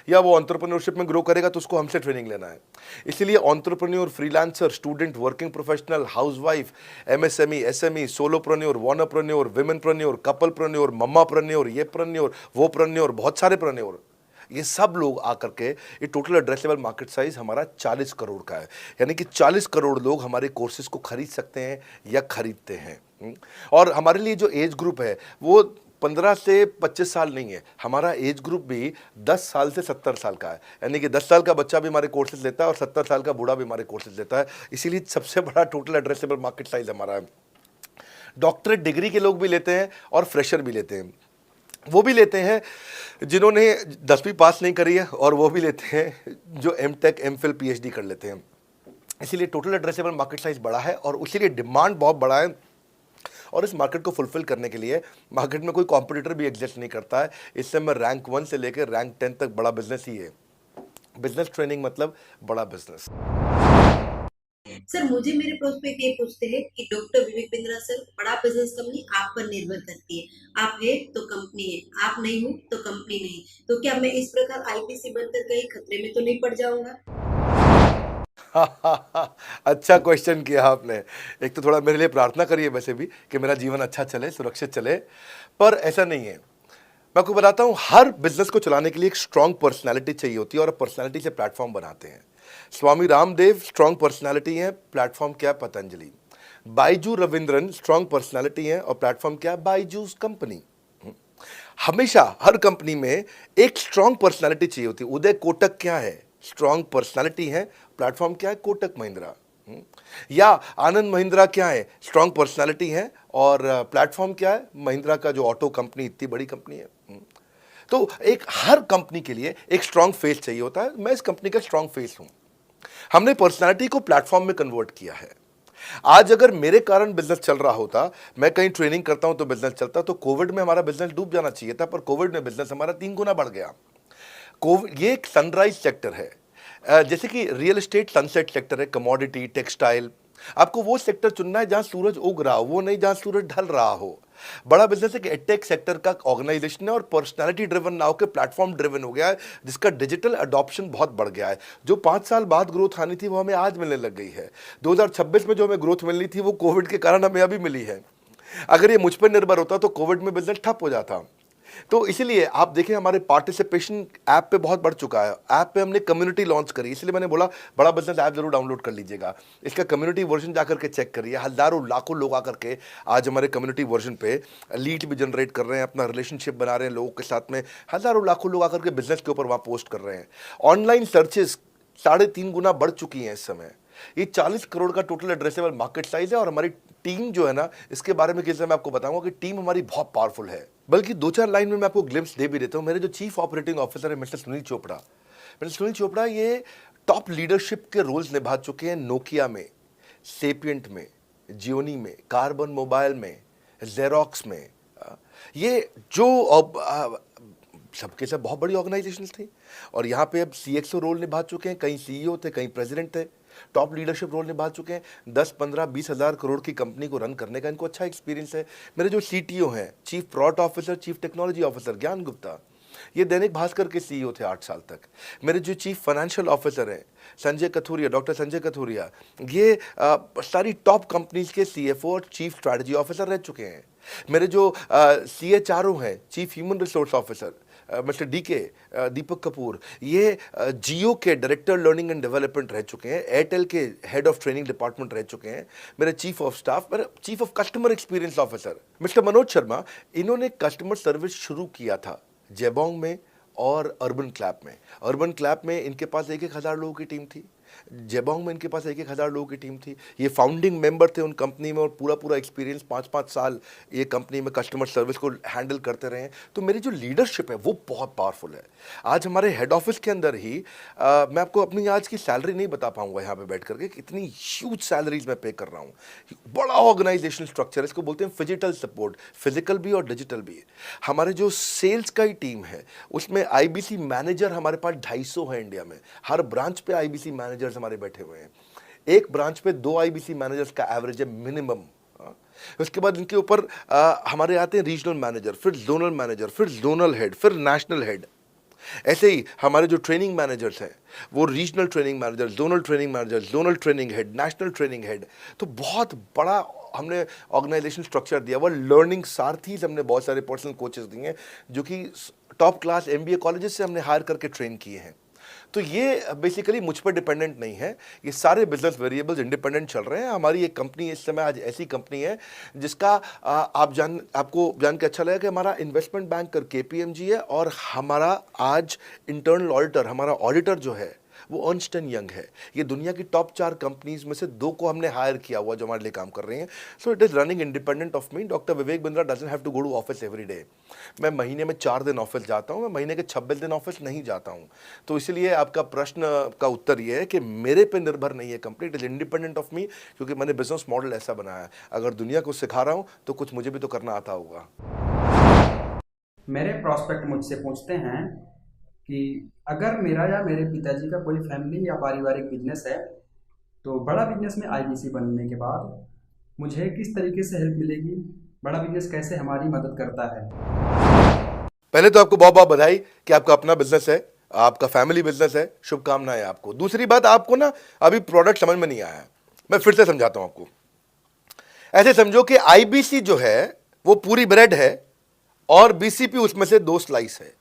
या वो एंटरप्रेन्योरशिप में ग्रो करेगा तो उसको हमसे ट्रेनिंग लेना है। इसलिए entrepreneur, freelancer, student, working professional, housewife, MSME, SME, solopreneur, wannapreneur, womenpreneur, couplepreneur, mommapreneur, ये प्रेन्योर, वो प्रेन्योर, बहुत सारे प्रेन्योर, ये सब लोग आकर के ये टोटल एड्रेसेबल मार्केट साइज हमारा 40 करोड़ का है। यानी कि 40 करोड़ लोग हमारे कोर्सेज को खरीद सकते हैं या खरीदते हैं। और हमारे लिए जो एज ग्रुप है वो 15 से 25 साल नहीं है, हमारा एज ग्रुप भी 10 साल से 70 साल का है। यानी कि 10 साल का बच्चा भी हमारे कोर्सेज लेता है और 70 साल का बूढ़ा भी हमारे कोर्सेज लेता है। इसीलिए सबसे बड़ा टोटल एड्रेसेबल मार्केट साइज हमारा है। डॉक्टरेट डिग्री के लोग भी लेते हैं और फ्रेशर भी लेते हैं। वो भी लेते हैं जिन्होंने 10वीं पास नहीं करी है, और वो भी लेते हैं जो एमटेक, एमफिल, पीएचडी कर लेते हैं। इसीलिए टोटल एड्रेसेबल मार्केट साइज बड़ा है और उसीलिए डिमांड बहुत बड़ा है। और इस मार्केट को फुलफिल करने के लिए मार्केट में कोई कॉम्पिटिटर भी एग्जिस्ट नहीं करता है। इससे मैं रैंक 1 से लेकर रैंक 10 तक बड़ा बिजनेस ही है। बिजनेस ट्रेनिंग मतलब बड़ा बिजनेस। सर, मुझे मेरे प्रोस्पेक्ट ये पूछते हैं कि डॉक्टर विवेक बिंद्रा सर, बड़ा बिजनेस कंपनी आप पर निर्भर करती है। आप है तो कंपनी है, आप नहीं हो तो कंपनी नहीं। तो क्या मैं इस प्रकार आईपीसी बनकर कहीं खतरे में तो नहीं पड़ जाऊंगा? अच्छा क्वेश्चन किया आपने। एक तो थोड़ा मेरे लिए प्रार्थना करिए वैसे भी कि मेरा जीवन अच्छा चले, सुरक्षित चले, पर ऐसा नहीं है। मैं आपको बताता हूँ, हर बिजनेस को चलाने के लिए एक स्ट्रांग पर्सनालिटी चाहिए होती है और पर्सनालिटी से प्लेटफॉर्म बनाते हैं। स्वामी रामदेव स्ट्रांग पर्सनालिटी है, प्लेटफॉर्म क्या है? पतंजलि। बाइजू रविंद्रन स्ट्रांग पर्सनालिटी है और प्लेटफॉर्म क्या है? बाइजूस कंपनी। हमेशा हर कंपनी में एक स्ट्रांग पर्सनालिटी चाहिए होती है। उदय कोटक क्या है? स्ट्रांग पर्सनालिटी है, प्लेटफॉर्म क्या है? कोटक महिंद्रा। या आनंद महिंद्रा क्या है? स्ट्रांग पर्सनालिटी है और प्लेटफॉर्म क्या है? महिंद्रा का जो ऑटो कंपनी, इतनी बड़ी कंपनी है। तो एक हर कंपनी के लिए एक स्ट्रांग फेस चाहिए होता है। मैं इस कंपनी का स्ट्रांग फेस हूं। हमने पर्सनालिटी को प्लेटफॉर्म में कन्वर्ट किया है। आज अगर मेरे कारण बिजनेस चल रहा होता, मैं कहीं ट्रेनिंग करता हूं तो बिजनेस चलता, तो कोविड में हमारा बिजनेस डूब जाना चाहिए था, पर कोविड में बिजनेस हमारा 3 गुना बढ़ गया। कोविड ये एक सनराइज सेक्टर है, जैसे कि रियल एस्टेट सनसेट सेक्टर है, कमोडिटी, टेक्सटाइल। आपको वो सेक्टर चुनना है जहां सूरज उग रहा हो, वो नहीं जहां सूरज ढल रहा हो। बड़ा बिजनेस एक एडटेक सेक्टर का ऑर्गेनाइजेशन है और पर्सनालिटी ड्रिवन ना होकर प्लेटफॉर्म ड्रिवन हो गया है, जिसका डिजिटल अडॉप्शन बहुत बढ़ गया है। जो 5 साल बाद ग्रोथ आनी थी वो हमें आज मिलने लग गई है। 2026 में जो हमें ग्रोथ मिलनी थी वो कोविड के कारण हमें अभी मिली है। अगर ये मुझ पर निर्भर होता तो कोविड में बिजनेस ठप हो जाता। तो इसीलिए आप देखें, हमारे पार्टिसिपेशन ऐप पे बहुत बढ़ चुका है। ऐप पे हमने कम्युनिटी लॉन्च करी, इसलिए मैंने बोला बड़ा बिजनेस ऐप जरूर डाउनलोड कर लीजिएगा। इसका कम्युनिटी वर्जन जाकर के चेक करिए। हजारों लाखों लोग आकर के आज हमारे कम्युनिटी वर्जन पे लीड भी जनरेट कर रहे हैं, अपना रिलेशनशिप बना रहे हैं लोगों के साथ में। हजारों लाखों लोग आकर के बिजनेस के ऊपर वहाँ पोस्ट कर रहे हैं। ऑनलाइन सर्चेस 3.5 गुना बढ़ चुकी हैं इस समय। ये 40 करोड़ का टोटल एड्रेसेबल मार्केट साइज है और हमारी टीम जो है ना, इसके बारे में किसी मैं आपको बताऊंगा कि टीम हमारी बहुत पावरफुल है। बल्कि 2-4 लाइन में मैं आपको ग्लिम्स दे भी देता हूं। मेरे जो चीफ ऑपरेटिंग ऑफिसर है मिस्टर सुनील चोपड़ा, ये टॉप लीडरशिप के रोल्स निभा चुके हैं नोकिया में, सेपियंट में, जियोनी में, कार्बन मोबाइल में, जेरोक्स में। ये जो सबके सब बहुत बड़ी ऑर्गेनाइजेशंस थी और यहाँ पे अब CXO रोल निभा चुके हैं। कहीं CEO थे, कहीं प्रेसिडेंट थे। टॉप लीडरशिप रोल निभा चुके हैं। 10, 15, 20 हज़ार करोड़ की कंपनी को रन करने का इनको अच्छा एक्सपीरियंस है। मेरे जो CTO हैं, chief product officer, chief technology officer ज्ञान गुप्ता, ये दैनिक भास्कर के CEO थे 8 साल तक। मेरे जो चीफ फाइनेंशियल ऑफिसर हैं संजय कथुरिया, डॉक्टर संजय कथुरिया, ये सारी टॉप कंपनीज के CFO और चीफ स्ट्रैटेजी ऑफिसर रह चुके हैं। मेरे जो CHRO हैं, chief human resource officer mister Deepak Kapoor, ये जियो के डायरेक्टर लर्निंग एंड डेवलपमेंट रह चुके हैं। एयरटेल के हेड ऑफ ट्रेनिंग डिपार्टमेंट रह चुके हैं। मेरे चीफ ऑफ स्टाफ, मेरे chief of customer experience officer mister Manoj Sharma, इन्होंने कस्टमर सर्विस शुरू किया था जेबोंग में और अर्बन क्लैप में। अर्बन क्लैप में इनके पास 1-1 हज़ार लोगों की टीम थी। जेबोंग में इनके पास 1,000 लोगों की टीम थी। ये फाउंडिंग मेंबर थे उन कंपनी में और पूरा एक्सपीरियंस 5-5 साल ये कंपनी में कस्टमर सर्विस को हैंडल करते रहे हैं। तो मेरी जो लीडरशिप है वो बहुत पावरफुल है। आज हमारे हेड ऑफिस के अंदर ही मैं आपको अपनी आज की सैलरी नहीं बता पाऊंगा यहाँ पे बैठ करके, कितनी ह्यूज सैलरीज मैं पे कर रहा हूँ। बड़ा ऑर्गेनाइजेशन स्ट्रक्चर, इसको बोलते हैं फिजिटल सपोर्ट, फिजिकल भी और डिजिटल भी। हमारे जो सेल्स का ही टीम है उसमें आईबीसी मैनेजर हमारे पास 250 है इंडिया में। हर ब्रांच पे आईबीसी मैनेजर्स हमारे बैठे हुए हैं। एक ब्रांच पे 2 आईबीसी मैनेजर्स का एवरेज है मिनिमम। उसके बाद इनके ऊपर हमारे आते हैं रीजनल मैनेजर, फिर जोनल मैनेजर, फिर जोनल हेड, फिर नेशनल हेड। ऐसे ही हमारे जो ट्रेनिंग मैनेजर्स हैं वो regional training manager, zonal training manager, zonal training head, national training head. तो बहुत बड़ा हमने ऑर्गेनाइजेशन स्ट्रक्चर दिया हुआ। लर्निंग सारथीज हमने बहुत सारे पर्सनल कोचेस दिए हैं जो कि टॉप क्लास एमबीए कॉलेजेस से हमने हायर करके ट्रेन किए हैं। तो ये बेसिकली मुझ पर डिपेंडेंट नहीं है, ये सारे बिजनेस वेरिएबल्स इंडिपेंडेंट चल रहे हैं। हमारी एक कंपनी इस समय आज ऐसी कंपनी है जिसका आपको जान के अच्छा लगेगा कि हमारा इन्वेस्टमेंट बैंकर केपीएमजी है और हमारा आज इंटरनल ऑडिटर, हमारा ऑडिटर जो है वो अर्नस्ट एंड यंग है। ये दुनिया की टॉप 4 कंपनीज में से 2 को हमने हायर किया हुआ जो हमारे लिए काम कर रही हैं। So it is running independent of me. Doctor Vivek Bindra doesn't have to go to office every day. मैं महीने में 4 दिन ऑफिस जाता हूँ, मैं महीने के 26 दिन ऑफिस नहीं जाता हूँ। तो इसलिए आपका प्रश्न का उत्तर ये है कि मेरे पे निर्भर नहीं है company, it is independent of मी, क्योंकि मैंने बिजनेस मॉडल ऐसा बनाया है। अगर दुनिया को सिखा रहा हूँ तो कुछ मुझे भी तो करना आता होगा। मेरे प्रॉस्पेक्ट मुझसे पूछते हैं कि अगर मेरा या मेरे पिताजी का कोई फैमिली या पारिवारिक बिजनेस है तो बड़ा बिजनेस में आईबीसी बनने के बाद मुझे किस तरीके से हेल्प मिलेगी, बड़ा बिजनेस कैसे हमारी मदद करता है। पहले तो आपको बहुत बहुत बधाई कि आपका अपना बिजनेस है, आपका फैमिली बिजनेस है, शुभकामनाएं आपको। दूसरी बात, आपको ना अभी प्रोडक्ट समझ में नहीं आया है, मैं फिर से समझाता हूं आपको। ऐसे समझो कि आईबीसी जो है वो पूरी ब्रेड है और बीसीपी उसमें से 2 स्लाइस है।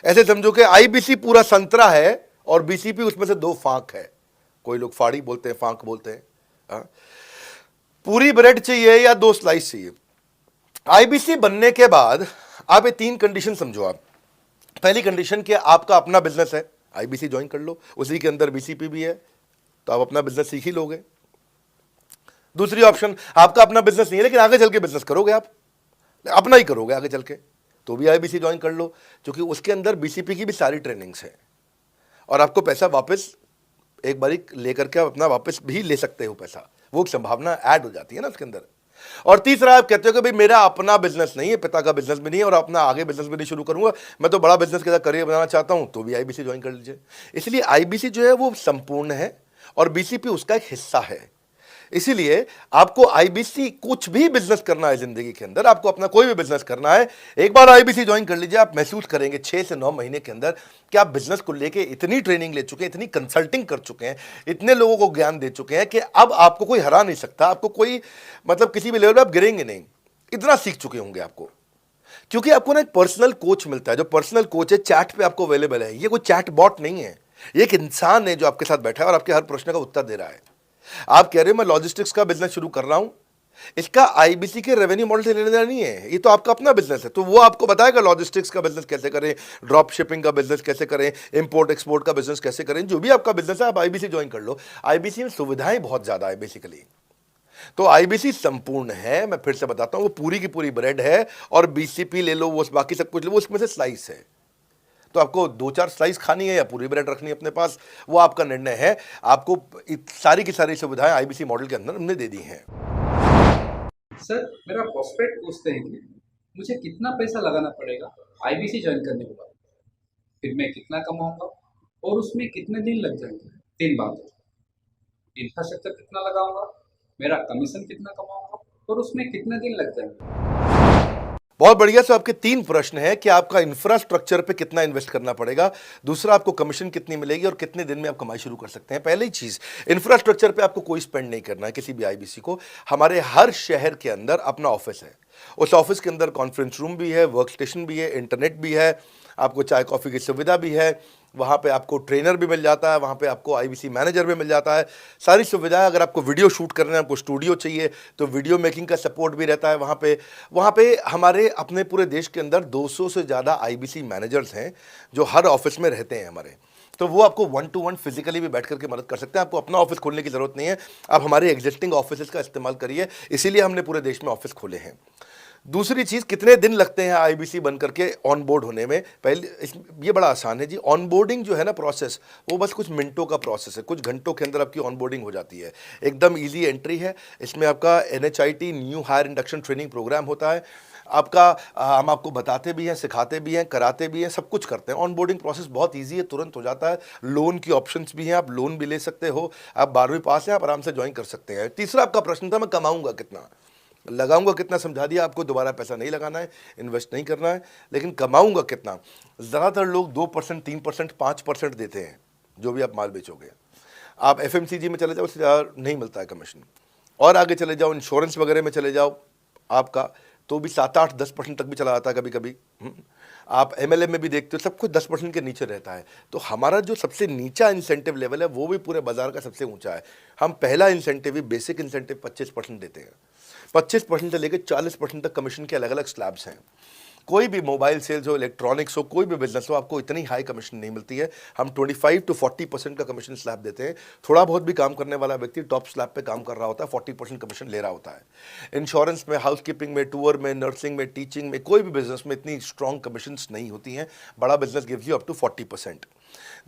ऐसे समझो कि आईबीसी पूरा संतरा है और बीसीपी उसमें से 2 फांक है। कोई लोग फाड़ी बोलते हैं, फांक बोलते हैं। पूरी ब्रेड चाहिए या 2 स्लाइस चाहिए। आईबीसी बनने के बाद आप ये 3 कंडीशन समझो। आप पहली कंडीशन कि आपका अपना बिजनेस है, आईबीसी ज्वाइन कर लो, उसी के अंदर बीसीपी भी है, तो आप अपना बिजनेस सीख ही लोगे। दूसरी ऑप्शन, आपका अपना बिजनेस नहीं है लेकिन आगे चल के बिजनेस करोगे, आप अपना ही करोगे आगे चल के, तो भी आईबीसी ज्वाइन कर लो, क्योंकि उसके अंदर बीसीपी की भी सारी ट्रेनिंग्स है और आपको पैसा वापस एक बारी लेकर के आप अपना वापस भी ले सकते हो पैसा, वो संभावना ऐड हो जाती है ना उसके अंदर। और तीसरा, आप कहते हो कि भाई मेरा अपना बिजनेस नहीं है, पिता का बिजनेस भी नहीं है और अपना आगे बिजनेस भी नहीं शुरू करूंगा, मैं तो बड़ा बिजनेस के साथ करियर बनाना चाहता हूं, तो भी आईबीसी ज्वाइन कर लीजिए। इसलिए आईबीसी जो है वो संपूर्ण है और बीसीपी उसका एक हिस्सा है। इसीलिए आपको आईबीसी, कुछ भी बिजनेस करना है जिंदगी के अंदर, आपको अपना कोई भी बिजनेस करना है, एक बार आईबीसी ज्वाइन कर लीजिए। आप महसूस करेंगे 6 से 9 महीने के अंदर कि आप बिजनेस को लेके इतनी ट्रेनिंग ले चुके हैं, इतनी कंसल्टिंग कर चुके हैं, इतने लोगों को ज्ञान दे चुके हैं कि अब आपको कोई हरा नहीं सकता, आपको कोई मतलब किसी भी लेवल पर आप गिरेंगे नहीं, इतना सीख चुके होंगे आपको। क्योंकि आपको ना एक पर्सनल कोच मिलता है, जो पर्सनल कोच है चैट पे आपको अवेलेबल है। ये कोई चैट बॉट नहीं है, ये एक इंसान है जो आपके साथ बैठा है और आपके हर प्रश्न का उत्तर दे रहा है। आप कह रहे हो मैं लॉजिस्टिक्स का बिजनेस शुरू कर रहा हूं, इसका आईबीसी के रेवेन्यू मॉडल से लेने देना नहीं है, ये तो आपका अपना बिजनेस है, तो वो आपको बताएगा लॉजिस्टिक्स का बिजनेस कैसे करें, ड्रॉप शिपिंग का बिजनेस कैसे करें, इंपोर्ट एक्सपोर्ट का बिजनेस कैसे करें, जो भी आपका बिजनेस है आप आईबीसी ज्वाइन कर लो। आईबीसी में सुविधाएं बहुत ज्यादा है बेसिकली, तो आईबीसी संपूर्ण है। मैं फिर से बताता हूं, वो पूरी की पूरी ब्रेड है और बीसीपी ले लो, वो बाकी सब कुछ ले लो, उसमें से स्लाइस है। तो आपको 2-4 स्लाइस खानी है या पूरी ब्रेड रखनी है अपने पास, वो आपका निर्णय है। आपको सारी की सारी सुविधाएं आईबीसी मॉडल के अंदर हमने दे दी हैं। सर, मेरा प्रॉस्पेक्ट पूछते हैं कि मुझे कितना पैसा लगाना पड़ेगा आईबीसी ज्वाइन करने के बाद, फिर मैं कितना कमाऊंगा और उसमें कितने दिन लग जाएंगे। 3 बात, इंफ्रास्ट्रक्चर कितना लगाऊंगा, मेरा कमीशन कितना कमाऊंगा और उसमें कितने दिन लग जाएंगे। बहुत बढ़िया। सो आपके 3 प्रश्न हैं कि आपका इंफ्रास्ट्रक्चर पे कितना इन्वेस्ट करना पड़ेगा, दूसरा आपको कमीशन कितनी मिलेगी और कितने दिन में आप कमाई शुरू कर सकते हैं। पहली चीज, इंफ्रास्ट्रक्चर पे आपको कोई स्पेंड नहीं करना है किसी भी आईबीसी को। हमारे हर शहर के अंदर अपना ऑफिस है, उस ऑफिस के अंदर कॉन्फ्रेंस रूम भी है, वर्क स्टेशन भी है, इंटरनेट भी है, आपको चाय कॉफ़ी की सुविधा भी है, वहाँ पे आपको ट्रेनर भी मिल जाता है, वहाँ पे आपको आईबीसी मैनेजर भी मिल जाता है, सारी सुविधाएं। अगर आपको वीडियो शूट करना है, आपको स्टूडियो चाहिए तो वीडियो मेकिंग का सपोर्ट भी रहता है वहाँ पे हमारे अपने पूरे देश के अंदर 200 से ज़्यादा आईबीसी मैनेजर्स हैं जो हर ऑफिस में रहते हैं हमारे। तो वो आपको 1-to-1 फिजिकली भी बैठ करके मदद कर सकते हैं। आपको अपना ऑफिस खोलने की ज़रूरत नहीं है, आप हमारे एग्जिस्टिंग ऑफिस का इस्तेमाल करिए, इसीलिए हमने पूरे देश में ऑफिस खोले हैं। दूसरी चीज़, कितने दिन लगते हैं आईबीसी बन करके ऑन बोर्ड होने में? ये बड़ा आसान है जी। ऑन बोर्डिंग जो है ना प्रोसेस, वो बस कुछ मिनटों का प्रोसेस है, कुछ घंटों के अंदर आपकी ऑन बोर्डिंग हो जाती है। एकदम ईजी एंट्री है। इसमें आपका NHIT new higher induction training programme होता है। आपका हम आपको बताते भी हैं, सिखाते भी हैं, कराते भी हैं, सब कुछ करते हैं। ऑन बोर्डिंग प्रोसेस बहुत ईजी है, तुरंत हो जाता है। लोन की ऑप्शंस भी हैं, आप लोन भी ले सकते हो। आप 12वीं पास हैं, आप आराम से ज्वाइन कर सकते हैं। तीसरा आपका प्रश्न था, मैं कमाऊंगा कितना, लगाऊंगा कितना, समझा दिया आपको। दोबारा पैसा नहीं लगाना है, इन्वेस्ट नहीं करना है, लेकिन कमाऊंगा कितना। ज़्यादातर लोग 2%, 3%, 5% देते हैं जो भी आप माल बेचोगे। आप FMCG में चले जाओ, उससे ज़्यादा नहीं मिलता है कमीशन। और आगे चले जाओ, इंश्योरेंस वगैरह में चले जाओ आपका, तो भी 7, 8, 10% तक भी चला जाता है कभी कभी। आप MLM में भी देखते हो, सब कुछ 10% के नीचे रहता है। तो हमारा जो सबसे नीचा इंसेंटिव लेवल है, वो भी पूरे बाजार का सबसे ऊंचा है। हम पहला इंसेंटिव भी, बेसिक इंसेंटिव 25% देते हैं। 25% से लेकर 40% तक कमीशन के अलग अलग स्लैब्स हैं। कोई भी मोबाइल सेल्स हो, इलेक्ट्रॉनिक्स हो, कोई भी बिजनेस हो, आपको इतनी हाई कमीशन नहीं मिलती है। हम 25 to 40% का कमीशन स्लैब देते हैं। थोड़ा बहुत भी काम करने वाला व्यक्ति टॉप स्लैब पे काम कर रहा होता है, 40% कमीशन ले रहा होता है। इंश्योरेंस में, हाउसकीपिंग में, टूर में, नर्सिंग में, टीचिंग में, कोई भी बिजनेस में इतनी स्ट्रॉन्ग कमीशंस नहीं होती हैं। बड़ा business gives you up to 40%।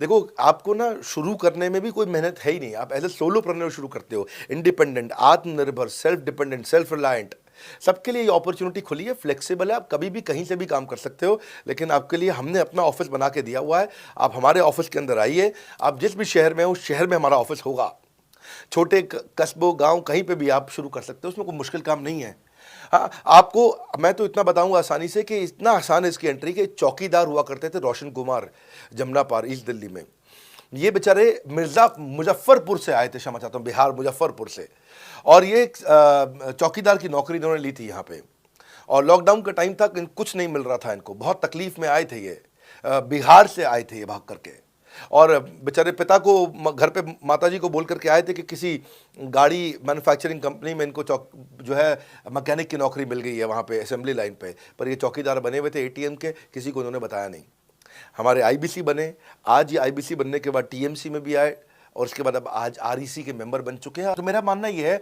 देखो, आपको ना शुरू करने में भी कोई मेहनत है ही नहीं। आप एज ए सोलोप्रेन्योर शुरू करते हो, इंडिपेंडेंट, आत्मनिर्भर, सेल्फ डिपेंडेंट, सेल्फ रिलायंट। सबके लिए ये अपॉर्चुनिटी खुली है, फ्लेक्सिबल है, आप कभी भी कहीं से भी काम कर सकते हो। लेकिन आपके लिए हमने अपना ऑफिस बना के दिया हुआ है। आप हमारे ऑफिस के अंदर आइए। आप जिस भी शहर में हो, उस शहर में हमारा ऑफिस होगा। छोटे कस्बों, गांव, कहीं पे भी आप शुरू कर सकते हो, उसमें कोई मुश्किल काम नहीं है। हाँ, आपको मैं तो इतना बताऊंगा आसानी से कि इतना आसान है इसकी एंट्री कि चौकीदार हुआ करते थे रोशन कुमार, जमुना पार, ईस्ट दिल्ली में। ये बेचारे मुजफ्फरपुर से आए थे, क्षमा चाहता हूँ, बिहार मुजफ्फरपुर से। और ये चौकीदार की नौकरी इन्होंने ली थी यहाँ पे। और लॉकडाउन का टाइम था, कुछ नहीं मिल रहा था इनको, बहुत तकलीफ में आए थे ये। बिहार से आए थे ये भाग करके। और बेचारे पिता को घर पे माताजी को बोल करके आए थे कि किसी गाड़ी मैन्युफैक्चरिंग कंपनी में इनको जो है मैकेनिक की नौकरी मिल गई है वहाँ पे असेंबली लाइन पे। पर ये चौकीदार बने हुए थे ATM के, किसी को उन्होंने बताया नहीं। हमारे IBC बने। आज ये IBC बनने के बाद TMC में भी आए, और उसके बाद अब आज REC के मेंबर बन चुके हैं। तो मेरा मानना ये है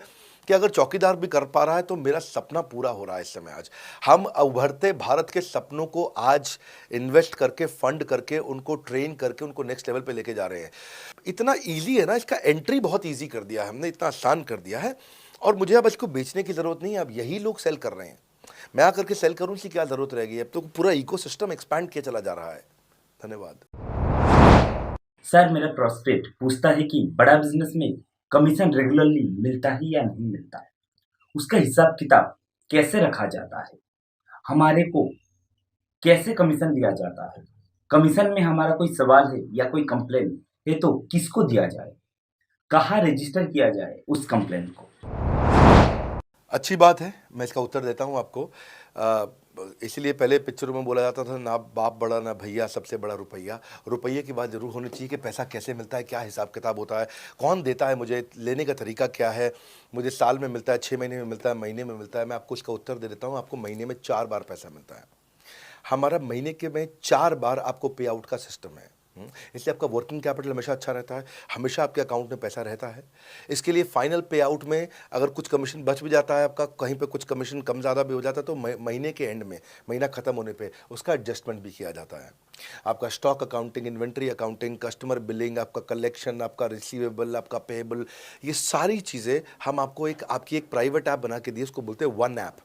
कि अगर चौकीदार भी कर पा रहा है तो मेरा सपना पूरा हो रहा है इस समय। आज हम उभरते भारत के सपनों को आज इन्वेस्ट करके, फंड करके, उनको ट्रेन करके, उनको नेक्स्ट लेवल पे लेके जा रहे हैं। इतना इजी है ना, इसका एंट्री बहुत इजी कर दिया है हमने, इतना आसान कर दिया है। और मुझे अब इसको बेचने की ज़रूरत नहीं है, अब यही लोग सेल कर रहे हैं। मैं आकर के सेल करूँ, इसकी क्या ज़रूरत रहेगी? अब तो पूरा इकोसिस्टम एक्सपैंड किया चला जा रहा है। धन्यवाद। सर, मेरा प्रोस्पेक्ट पूछता है कि बड़ा बिजनेस में कमीशन रेगुलरली मिलता है या नहीं मिलता है, उसका हिसाब किताब कैसे रखा जाता है, हमारे को कैसे कमीशन दिया जाता है, कमीशन में हमारा कोई सवाल है या कोई कंप्लेन है तो किसको दिया जाए, कहाँ रजिस्टर किया जाए उस कंप्लेन को। अच्छी बात है, मैं इसका उत्तर देता हूँ आपको। इसीलिए पहले पिक्चरों में बोला जाता था, ना बाप बड़ा ना भैया, सबसे बड़ा रुपया। रुपये की बात जरूर होनी चाहिए कि पैसा कैसे मिलता है, क्या हिसाब किताब होता है, कौन देता है, मुझे लेने का तरीका क्या है, मुझे साल में मिलता है, 6 महीने में मिलता है, महीने में मिलता है। मैं आपको इसका उत्तर दे देता हूँ। आपको महीने में 4 बार पैसा मिलता है। हमारा महीने के में 4 बार आपको पे आउट का सिस्टम है। इसलिए आपका वर्किंग कैपिटल हमेशा अच्छा रहता है, हमेशा आपके अकाउंट में पैसा रहता है। इसके लिए फाइनल पे आउट में अगर कुछ कमीशन बच भी जाता है आपका, कहीं पे कुछ कमीशन कम ज़्यादा भी हो जाता है, तो महीने के एंड में, महीना ख़त्म होने पे उसका एडजस्टमेंट भी किया जाता है। आपका stock accounting, inventory accounting, customer billing, आपका कलेक्शन, आपका रिसीवेबल, आपका पेएबल, ये सारी चीज़ें हम आपको आपकी एक प्राइवेट ऐप बना के दिए, उसको बोलते हैं वन ऐप।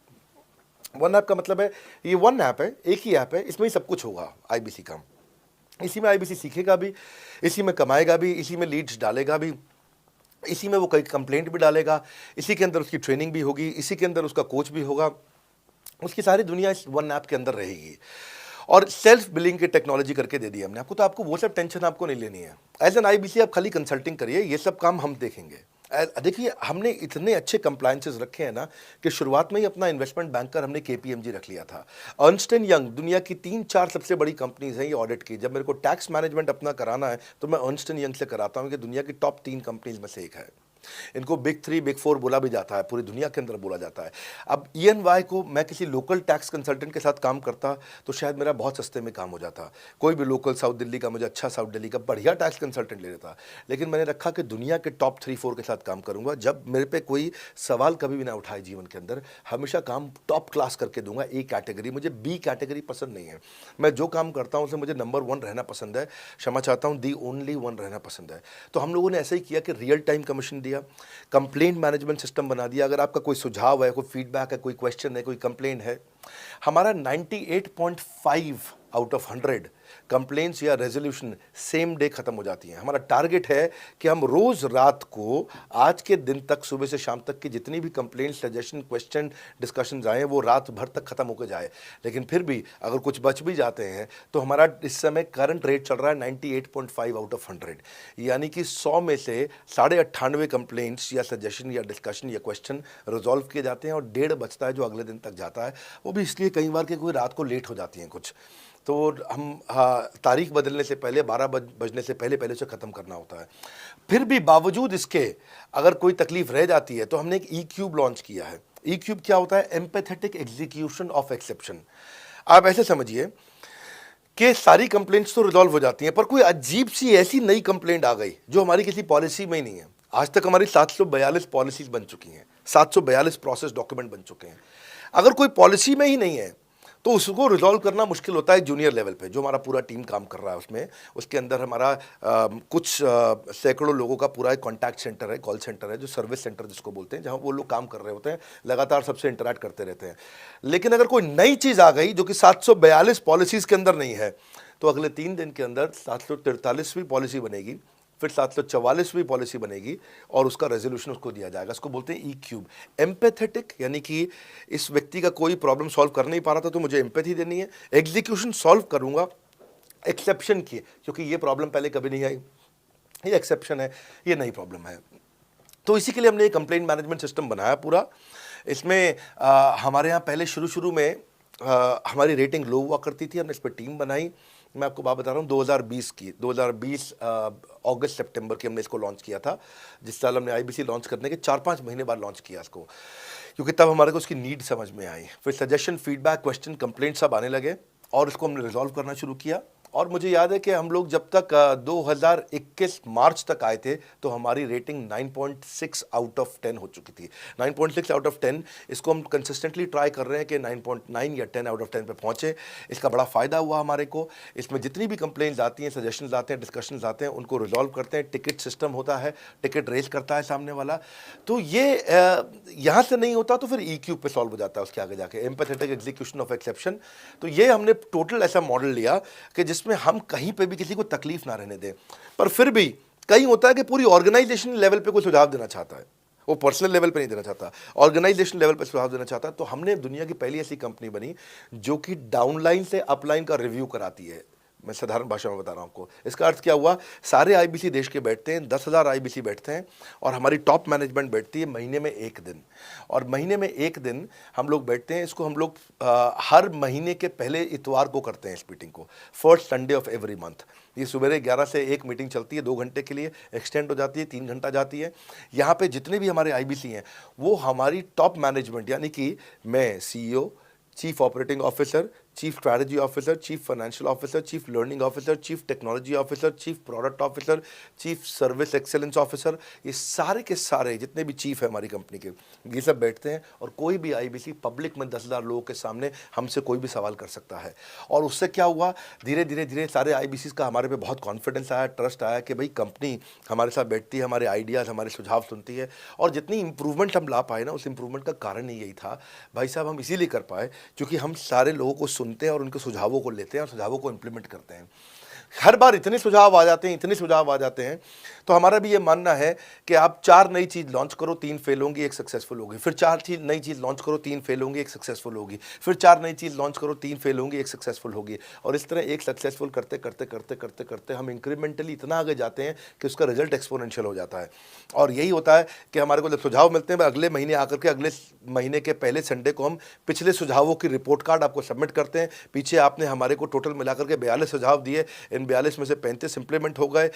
वन ऐप का मतलब है, ये वन ऐप है, एक ही ऐप है, इसमें ही सब कुछ होगा IBC का। इसी में IBC सीखेगा भी, इसी में कमाएगा भी, इसी में लीड्स डालेगा भी, इसी में वो कई कंप्लेंट भी डालेगा, इसी के अंदर उसकी ट्रेनिंग भी होगी, इसी के अंदर उसका कोच भी होगा। उसकी सारी दुनिया इस वन ऐप के अंदर रहेगी। और सेल्फ बिलिंग की टेक्नोलॉजी करके दे दी हमने आपको, तो आपको वो सब टेंशन आपको नहीं लेनी है। एज एन IBC आप खाली कंसल्टिंग करिए, ये सब काम हम देखेंगे। देखिए, हमने इतने अच्छे कंप्लायंसेस रखे हैं ना कि शुरुआत में ही अपना इन्वेस्टमेंट बैंकर हमने KPMG रख लिया था। अर्नस्ट एंड यंग, दुनिया की 3-4 सबसे बड़ी कंपनीज हैं ये ऑडिट की। जब मेरे को टैक्स मैनेजमेंट अपना कराना है तो मैं अर्नस्ट एंड यंग से कराता हूँ, कि दुनिया की टॉप 3 कंपनीज में से एक है। इनको बिग 3 बिग 4 बोला भी जाता है, पूरी दुनिया के अंदर बोला जाता है। अब EY को मैं किसी लोकल टैक्स कंसल्टेंट के साथ काम करता तो शायद मेरा बहुत सस्ते में काम हो जाता। कोई भी लोकल साउथ दिल्ली का, मुझे अच्छा साउथ दिल्ली का बढ़िया टैक्स कंसल्टेंट ले लेता। लेकिन मैंने रखा कि दुनिया के टॉप 3-4 के साथ काम करूंगा। जब मेरे पे कोई सवाल कभी भी ना उठाए जीवन के अंदर, हमेशा काम टॉप क्लास करके दूंगा। ए कैटेगरी, मुझे बी कैटेगरी पसंद नहीं है। मैं जो काम करता हूं उसमें मुझे नंबर 1 रहना पसंद है, क्षमा चाहता हूं, दी ओनली 1 रहना पसंद है। तो हम लोगों ने ऐसा ही किया कि रियल टाइम कमीशन दिया, कंप्लेंट मैनेजमेंट सिस्टम बना दिया। अगर आपका कोई सुझाव है, कोई फीडबैक है, कोई क्वेश्चन है, कोई कंप्लेंट है, हमारा 98.5 आउट ऑफ 100 कंप्लेंट्स या रेजोल्यूशन सेम डे खत्म हो जाती हैं। हमारा टारगेट है कि हम रोज रात को, आज के दिन तक, सुबह से शाम तक की जितनी भी कंप्लेंट, सजेशन, क्वेश्चन, डिस्कशंस आए वो रात भर तक खत्म होकर जाए। लेकिन फिर भी अगर कुछ बच भी जाते हैं तो हमारा इस समय करंट रेट चल रहा है 98.5 आउट ऑफ 100, यानी कि 100 में से 98.5 कंप्लेंट्स या सजेशन या डिस्कशन या क्वेश्चन रिजॉल्व किए जाते हैं और 1.5 बचता है जो अगले दिन तक जाता है। वो भी इसलिए कई बार कि कोई रात को लेट हो जाती हैं कुछ, तो हम तारीख बदलने से पहले, 12 बजने से पहले पहले उसे ख़त्म करना होता है। फिर भी बावजूद इसके अगर कोई तकलीफ रह जाती है तो हमने एक E-क्यूब लॉन्च किया है। E-क्यूब क्या होता है? Empathetic execution of exception. आप ऐसे समझिए कि सारी कंप्लेंट्स तो रिजॉल्व हो जाती हैं, पर कोई अजीब सी ऐसी नई कंप्लेंट आ गई जो हमारी किसी पॉलिसी में ही नहीं है। आज तक हमारी 742 पॉलिसीज बन चुकी हैं, 742 प्रोसेस डॉक्यूमेंट बन चुके हैं। अगर कोई पॉलिसी में ही नहीं है तो उसको रिजॉल्व करना मुश्किल होता है जूनियर लेवल पे, जो हमारा पूरा टीम काम कर रहा है उसमें। उसके अंदर हमारा कुछ सैकड़ों लोगों का पूरा एक कॉन्टैक्ट सेंटर है, कॉल सेंटर है, जो सर्विस सेंटर जिसको बोलते हैं, जहाँ वो लोग काम कर रहे होते हैं, लगातार सबसे इंटरैक्ट करते रहते हैं। लेकिन अगर कोई नई चीज़ आ गई जो कि 742 पॉलिसीज़ के अंदर नहीं है, तो अगले 3 दिन के अंदर 743वीं पॉलिसी बनेगी, फिर 744वीं पॉलिसी बनेगी और उसका रेजोल्यूशन उसको दिया जाएगा। इसको बोलते हैं E-क्यूब। एम्पैथेटिक यानी कि इस व्यक्ति का कोई प्रॉब्लम सॉल्व कर नहीं पा रहा था तो मुझे एम्पैथी देनी है। एग्जीक्यूशन सॉल्व करूंगा एक्सेप्शन की, क्योंकि ये प्रॉब्लम पहले कभी नहीं आई, ये एक्सेप्शन है, ये नई प्रॉब्लम है। तो इसी के लिए हमने एक कंप्लेंट मैनेजमेंट सिस्टम बनाया पूरा। इसमें हमारे यहाँ पहले शुरू में हमारी रेटिंग लो हुआ करती थी, हमने इस पर टीम बनाई। मैं आपको बात बता रहा हूँ 2020 अगस्त सितंबर की हमने इसको लॉन्च किया था। जिस साल हमने IBC लॉन्च करने के 4-5 महीने बाद लॉन्च किया इसको, क्योंकि तब हमारे को उसकी नीड समझ में आई। फिर सजेशन, फीडबैक, क्वेश्चन, कंप्लेंट सब आने लगे और इसको हमने रिजॉल्व करना शुरू किया। और मुझे याद है कि हम लोग जब तक 2021 मार्च तक आए थे तो हमारी रेटिंग 9.6 आउट ऑफ 10 हो चुकी थी। 9.6 आउट ऑफ 10, इसको हम कंसिस्टेंटली ट्राई कर रहे हैं कि 9.9 या 10 आउट ऑफ 10 पे पहुँचे। इसका बड़ा फ़ायदा हुआ हमारे को। इसमें जितनी भी कंप्लेंट्स आती हैं, सजेशंस आते हैं, डिस्कशंस आते हैं, उनको रिजॉल्व करते हैं। टिकट सिस्टम होता है, टिकट रेज करता है सामने वाला। तो ये यहाँ से नहीं होता तो फिर E-क्यूब पे सॉल्व हो जाता है उसके आगे जाके, एम्पैथेटिक एग्जीक्यूशन ऑफ एक्सेप्शन। तो ये हमने टोटल ऐसा मॉडल लिया कि जिसमें हम कहीं पे भी किसी को तकलीफ ना रहने दें। पर फिर भी कहीं होता है कि पूरी ऑर्गेनाइजेशन लेवल पे कोई सुझाव देना चाहता है, वो पर्सनल लेवल पे नहीं देना चाहता, ऑर्गेनाइजेशन लेवल पे सुझाव देना चाहता है। तो हमने दुनिया की पहली ऐसी कंपनी बनी जो कि डाउनलाइन से अपलाइन का रिव्यू कराती है। मैं साधारण भाषा में बता रहा हूँ आपको। इसका अर्थ क्या हुआ? सारे IBC देश के बैठते हैं, 10,000 IBC बैठते हैं और हमारी टॉप मैनेजमेंट बैठती है महीने में 1 दिन। और महीने में 1 दिन हम लोग बैठते हैं। इसको हम लोग हर महीने के पहले इतवार को करते हैं इस मीटिंग को, first Sunday off every month. ये सुबह 11 से एक मीटिंग चलती है, 2 घंटे के लिए, एक्सटेंड हो जाती है, 3 घंटा जाती है। यहाँ पे जितने भी हमारे IBC हैं वो हमारी टॉप मैनेजमेंट, यानी कि मैं CEO, chief operating officer, chief strategy officer, chief financial officer, chief learning officer, chief technology officer, chief product officer, chief service excellence officer, ये सारे के सारे जितने भी चीफ है हमारी कंपनी के, ये सब बैठते हैं। और कोई भी IBC पब्लिक में 10,000 लोगों के सामने हमसे कोई भी सवाल कर सकता है। और उससे क्या हुआ, धीरे धीरे सारे IBCs का हमारे पे बहुत कॉन्फिडेंस आया, ट्रस्ट आया कि भाई कंपनी हमारे साथ बैठती है, हमारे आइडियाज़, हमारे सुझाव सुनती है। और जितनी इंप्रूवमेंट हम ला पाए ना, उस इंप्रूवमेंट का कारण ही यही था भाई साहब, हम इसीलिए कर पाए क्योंकि हम सारे लोगों को सुनते हैं और उनके सुझावों को लेते हैं और सुझावों को इम्प्लीमेंट करते हैं। हर बार इतने सुझाव आ जाते हैं, इतने सुझाव आ जाते हैं। तो हमारा भी ये मानना है कि आप 4 नई चीज़ लॉन्च करो, 3 फेल होंगी, 1 सक्सेसफुल होगी। फिर 4 नई चीज़ लॉन्च करो, 3 फेल होंगी, 1 सक्सेसफुल होगी। फिर 4 नई चीज़ लॉन्च करो, 3 फेल होंगी, 1 सक्सेसफुल होगी। और इस तरह 1 सक्सेसफुल करते करते करते करते करते हम इंक्रीमेंटली इतना आगे जाते हैं कि उसका रिजल्ट एक्सपोनेंशियल हो जाता है। और यही होता है कि हमारे को जब सुझाव मिलते हैं, अगले महीने आकर के अगले महीने के पहले संडे को हम पिछले सुझावों की रिपोर्ट कार्ड आपको सबमिट करते हैं। पीछे आपने हमारे को टोटल मिलाकर के 42 सुझाव दिए, इन 42 में से 35 इम्प्लीमेंट हो गए,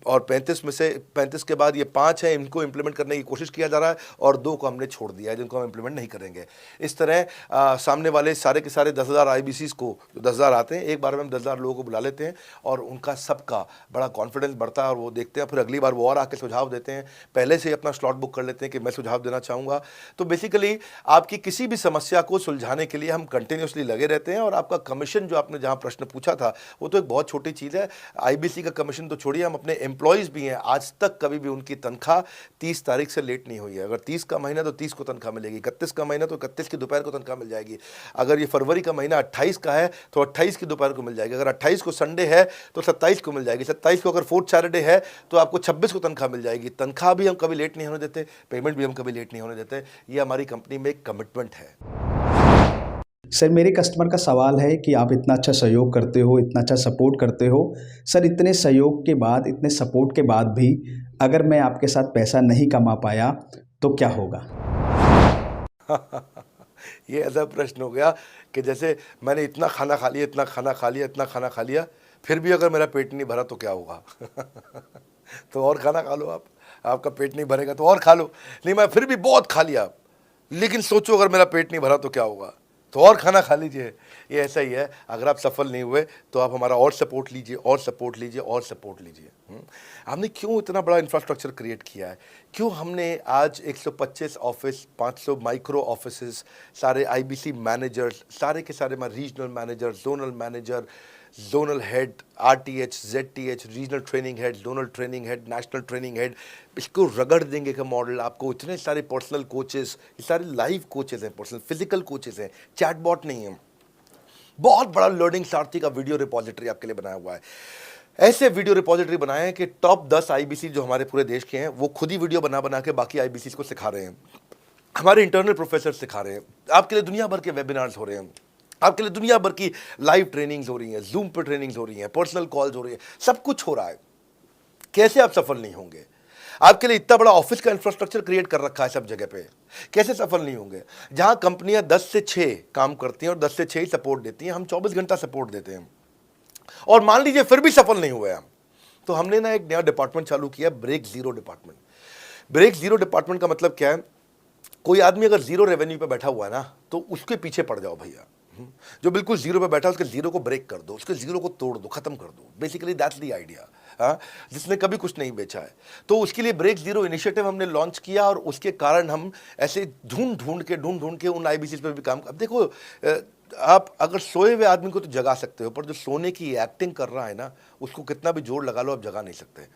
और 35 में से 35 के बाद ये 5 हैं, इनको इम्प्लीमेंट करने की कोशिश किया जा रहा है, और 2 को हमने छोड़ दिया है जिनको हम इम्प्लीमेंट नहीं करेंगे। इस तरह सामने वाले सारे के सारे 10,000 IBCs को, जो 10,000 आते हैं, एक बार में हम 10,000 लोगों को बुला लेते हैं और उनका सबका बड़ा कॉन्फिडेंस बढ़ता है, और वो देखते हैं, फिर अगली बार वो और आके सुझाव देते हैं, पहले से ही अपना स्लॉट बुक कर लेते हैं कि मैं सुझाव देना चाहूँगा। तो बेसिकली आपकी किसी भी समस्या को सुलझाने के लिए हम कंटिन्यूसली लगे रहते हैं, और आपका कमीशन, जो आपने जहाँ प्रश्न पूछा था, वो तो एक बहुत छोटी चीज़ है। IBC का कमीशन तो छोड़िए, हम अपने एम्प्लॉयज़ भी हैं, आज तक कभी भी उनकी तनख्वाह 30 तारीख से लेट नहीं हुई है। अगर 30 का महीना तो 30 को तनख्वाह मिलेगी, 31 का महीना तो 31 की दोपहर को तनख्वाह मिल जाएगी, अगर ये फरवरी का महीना 28 का है तो 28 की दोपहर को मिल जाएगी, अगर 28 को संडे है तो 27 को मिल जाएगी, 27 को अगर फोर्थ सैटरडे है तो आपको 26 को तनख्वाह मिल जाएगी। तनख्वाह भी हम कभी लेट नहीं होने देते, पेमेंट भी हम कभी लेट नहीं होने देते। ये हमारी कंपनी में एक कमिटमेंट है। सर, मेरे कस्टमर का सवाल है कि आप इतना अच्छा सहयोग करते हो, इतना अच्छा सपोर्ट करते हो, सर इतने सहयोग के बाद, इतने सपोर्ट के बाद भी अगर मैं आपके साथ पैसा नहीं कमा पाया तो क्या होगा? ये ऐसा प्रश्न हो गया कि जैसे मैंने इतना खाना खा लिया, इतना खाना खा लिया, इतना खाना खा लिया, फिर भी अगर मेरा पेट नहीं भरा तो क्या होगा? तो और खाना खा लो, आपका पेट नहीं भरेगा तो और खा लो। नहीं, मैं फिर भी बहुत खा लिया, लेकिन सोचो अगर मेरा पेट नहीं भरा तो क्या होगा, तो और खाना खा लीजिए। ये ऐसा ही है, अगर आप सफल नहीं हुए तो आप हमारा और सपोर्ट लीजिए, और सपोर्ट लीजिए, और सपोर्ट लीजिए। हमने क्यों इतना बड़ा इंफ्रास्ट्रक्चर क्रिएट किया है, क्यों हमने आज 125 ऑफिस, 500 माइक्रो ऑफिसेस, सारे IBC मैनेजर्स, सारे के सारे regional manager, zonal manager, zonal head, RTH, ZTH, regional training head, zonal training head, national training head, इसको रगड़ देंगे का मॉडल। आपको इतने सारे पर्सनल कोचेस, ये सारे लाइव कोचेस हैं, पर्सनल फिजिकल कोचेस हैं, चैटबॉट नहीं है। बहुत बड़ा लर्निंग सारथी का वीडियो रिपोजिटरी आपके लिए बनाया हुआ है। ऐसे वीडियो रिपोजिटरी बनाए हैं कि टॉप 10 IBC जो हमारे पूरे देश के हैं, वो खुद ही वीडियो बना बना के बाकी IBCs को सिखा रहे हैं। हमारे इंटरनल प्रोफेसर सिखा रहे हैं, आपके लिए दुनिया भर के वेबिनार्स हो रहे हैं, आपके लिए दुनिया भर की लाइव ट्रेनिंग्स हो रही हैं, जूम पर ट्रेनिंग्स हो रही हैं, पर्सनल कॉल्स हो रही है, सब कुछ हो रहा है। कैसे आप सफल नहीं होंगे? आपके लिए इतना बड़ा ऑफिस का इंफ्रास्ट्रक्चर क्रिएट कर रखा है सब जगह पे, कैसे सफल नहीं होंगे? जहां कंपनियां 10 से 6 काम करती हैं और 10 से 6 ही सपोर्ट देती हैं, हम 24 घंटा सपोर्ट देते हैं, और मान लीजिए फिर भी सफल नहीं हुए हम, तो हमने ना एक नया डिपार्टमेंट चालू किया, break zero department. Break zero department का मतलब क्या है? कोई आदमी अगर जीरो रेवेन्यू पे बैठा हुआ है ना, तो उसके पीछे पड़ जाओ भैया। जो बिल्कुल जीरो पे बैठा है, उसके जीरो को ब्रेक कर दो, उसके जीरो को तोड़ दो, खत्म कर दो। Basically that's the idea. हाँ, जिसने कभी कुछ नहीं बेचा है, तो उसके लिए ब्रेक जीरो इनिशिएटिव हमने लॉन्च किया, और उसके कारण हम ऐसे ढूंढ ढूंढ के उन IBCs पे भी काम। अब देखो, आप अगर सोए हुए आदमी को तो जगा सकते हो, पर जो सोने की एक्टिंग कर रहा है ना, उसको कितना भी जोर लगा लो, आप जगा नहीं सकते।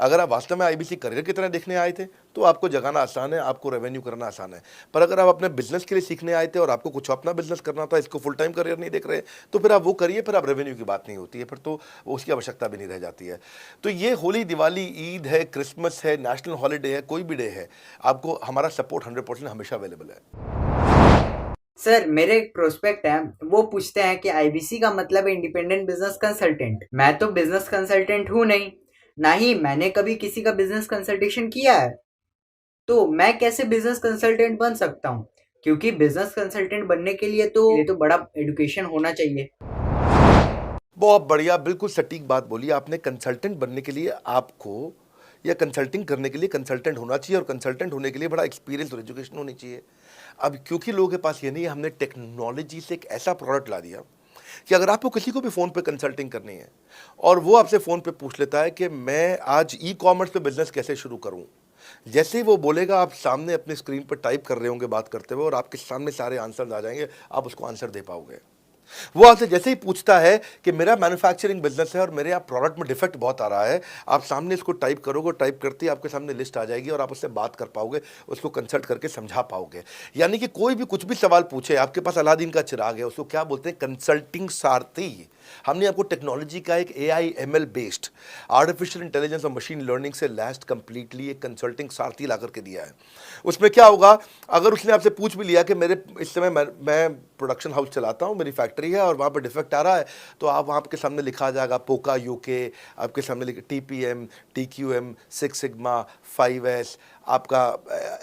अगर आप वास्तव में IBC करियर की तरह देखने आए थे तो आपको जगाना आसान है, आपको रेवेन्यू करना आसान है। पर अगर आप अपने बिजनेस के लिए सीखने आए थे और आपको कुछ अपना बिजनेस करना था, इसको फुल टाइम करियर नहीं देख रहे, तो फिर आप वो करिए, फिर आप रेवेन्यू की बात नहीं होती है, फिर तो उसकी आवश्यकता भी नहीं रह जाती है। तो ये होली, दिवाली, ईद है, क्रिसमस है, नेशनल हॉलीडे है, कोई भी डे है, आपको हमारा सपोर्ट 100% हमेशा अवेलेबल है। सर, मेरे एक प्रोस्पेक्ट है, वो पूछते हैं कि IBC का मतलब इंडिपेंडेंट बिजनेस कंसल्टेंट। मैं तो बिजनेस कंसल्टेंट हूँ नहीं, ना ही मैंने कभी किसी का बिजनेस कंसल्टेशन किया है, तो मैं कैसे बिजनेस कंसल्टेंट बन सकता हूँ? क्योंकि बिजनेस कंसल्टेंट बनने के लिए तो बड़ा एजुकेशन होना चाहिए। बहुत बढ़िया, बिल्कुल सटीक बात बोली आपने। कंसल्टेंट बनने के लिए आपको, या कंसल्टिंग करने के लिए कंसल्टेंट होना चाहिए, और कंसल्टेंट होने के लिए बड़ा एक्सपीरियंस और एजुकेशन होनी चाहिए। अब क्योंकि लोगों के पास ये नहीं है, हमने टेक्नोलॉजी से एक ऐसा प्रोडक्ट ला दिया कि अगर आपको किसी को भी फ़ोन पे कंसल्टिंग करनी है, और वो आपसे फ़ोन पे पूछ लेता है कि मैं आज ई-कॉमर्स पे बिजनेस कैसे शुरू करूं, जैसे ही वो बोलेगा, आप सामने अपने स्क्रीन पर टाइप कर रहे होंगे बात करते हुए, और आपके सामने सारे आंसर आ जाएंगे, आप उसको आंसर दे पाओगे। वो आपसे जैसे ही पूछता है कि मेरा मैन्युफैक्चरिंग बिजनेस है और मेरे आप प्रोडक्ट में डिफेक्ट बहुत आ रहा है, आप सामने इसको टाइप करोगे, टाइप करते ही आपके सामने लिस्ट आ जाएगी, और आप उससे बात कर पाओगे, उसको कंसल्ट करके समझा पाओगे। यानी कि कोई भी कुछ भी सवाल पूछे, आपके पास अलादीन का चिराग है, उसको क्या बोलते हैं? कंसल्टिंग सारथी। हमने आपको टेक्नोलॉजी का एक AI ML based, artificial intelligence और मशीन लर्निंग से लैस्ड कंप्लीटली एक कंसल्टिंग सारथी ला करके दिया है। उसमें क्या होगा, अगर उसने आपसे पूछ भी लिया कि मेरे इस समय मैं प्रोडक्शन हाउस चलाता हूँ, मेरी फैक्ट्री है और वहाँ पर डिफेक्ट आ रहा है, तो आप वहाँ के सामने लिखा जाएगा पोका UK, आपके सामने TPM, TQM, 6 सिग्मा, 5S, आपका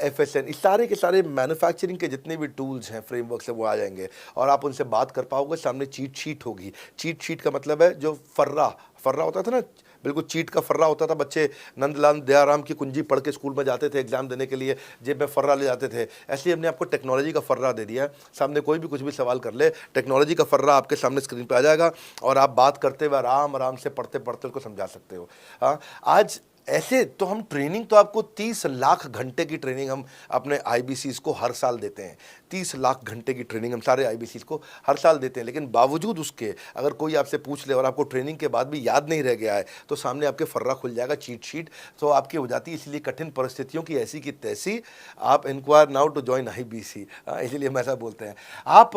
FSN, इस सारे के सारे मैन्युफैक्चरिंग के जितने भी टूल्स हैं, फ्रेमवर्क से, वो आ जाएंगे, और आप उनसे बात कर पाओगे। सामने चीट शीट होगी। चीट शीट का मतलब है जो फर्रा, फर्रा होता था ना, बिल्कुल चीट का फर्रा होता था, बच्चे नंदलाल दयाराम की कुंजी पढ़ के स्कूल में जाते थे एग्जाम देने के लिए, जेब में फर्रा ले जाते थे। ऐसे ही हमने आपको टेक्नोलॉजी का फर्रा दे दिया है। सामने कोई भी कुछ भी सवाल कर ले, टेक्नोलॉजी का फर्रा आपके सामने स्क्रीन पे आ जाएगा और आप बात करते हुए आराम आराम से पढ़ते पढ़ते उसको समझा सकते हो। हाँ, आज ऐसे तो हम ट्रेनिंग तो आपको 30 लाख घंटे की ट्रेनिंग हम अपने आईबीसीज को हर साल देते हैं। 30 लाख घंटे की ट्रेनिंग हम सारे आईबीसीज को हर साल देते हैं, लेकिन बावजूद उसके अगर कोई आपसे पूछ ले और आपको ट्रेनिंग के बाद भी याद नहीं रह गया है तो सामने आपके फर्रा खुल जाएगा, चीट शीट तो आपकी हो जाती है। इसलिए कठिन परिस्थितियों की ऐसी की तैसी, आप inquire now to join IBC, इसलिए हम ऐसा बोलते हैं। आप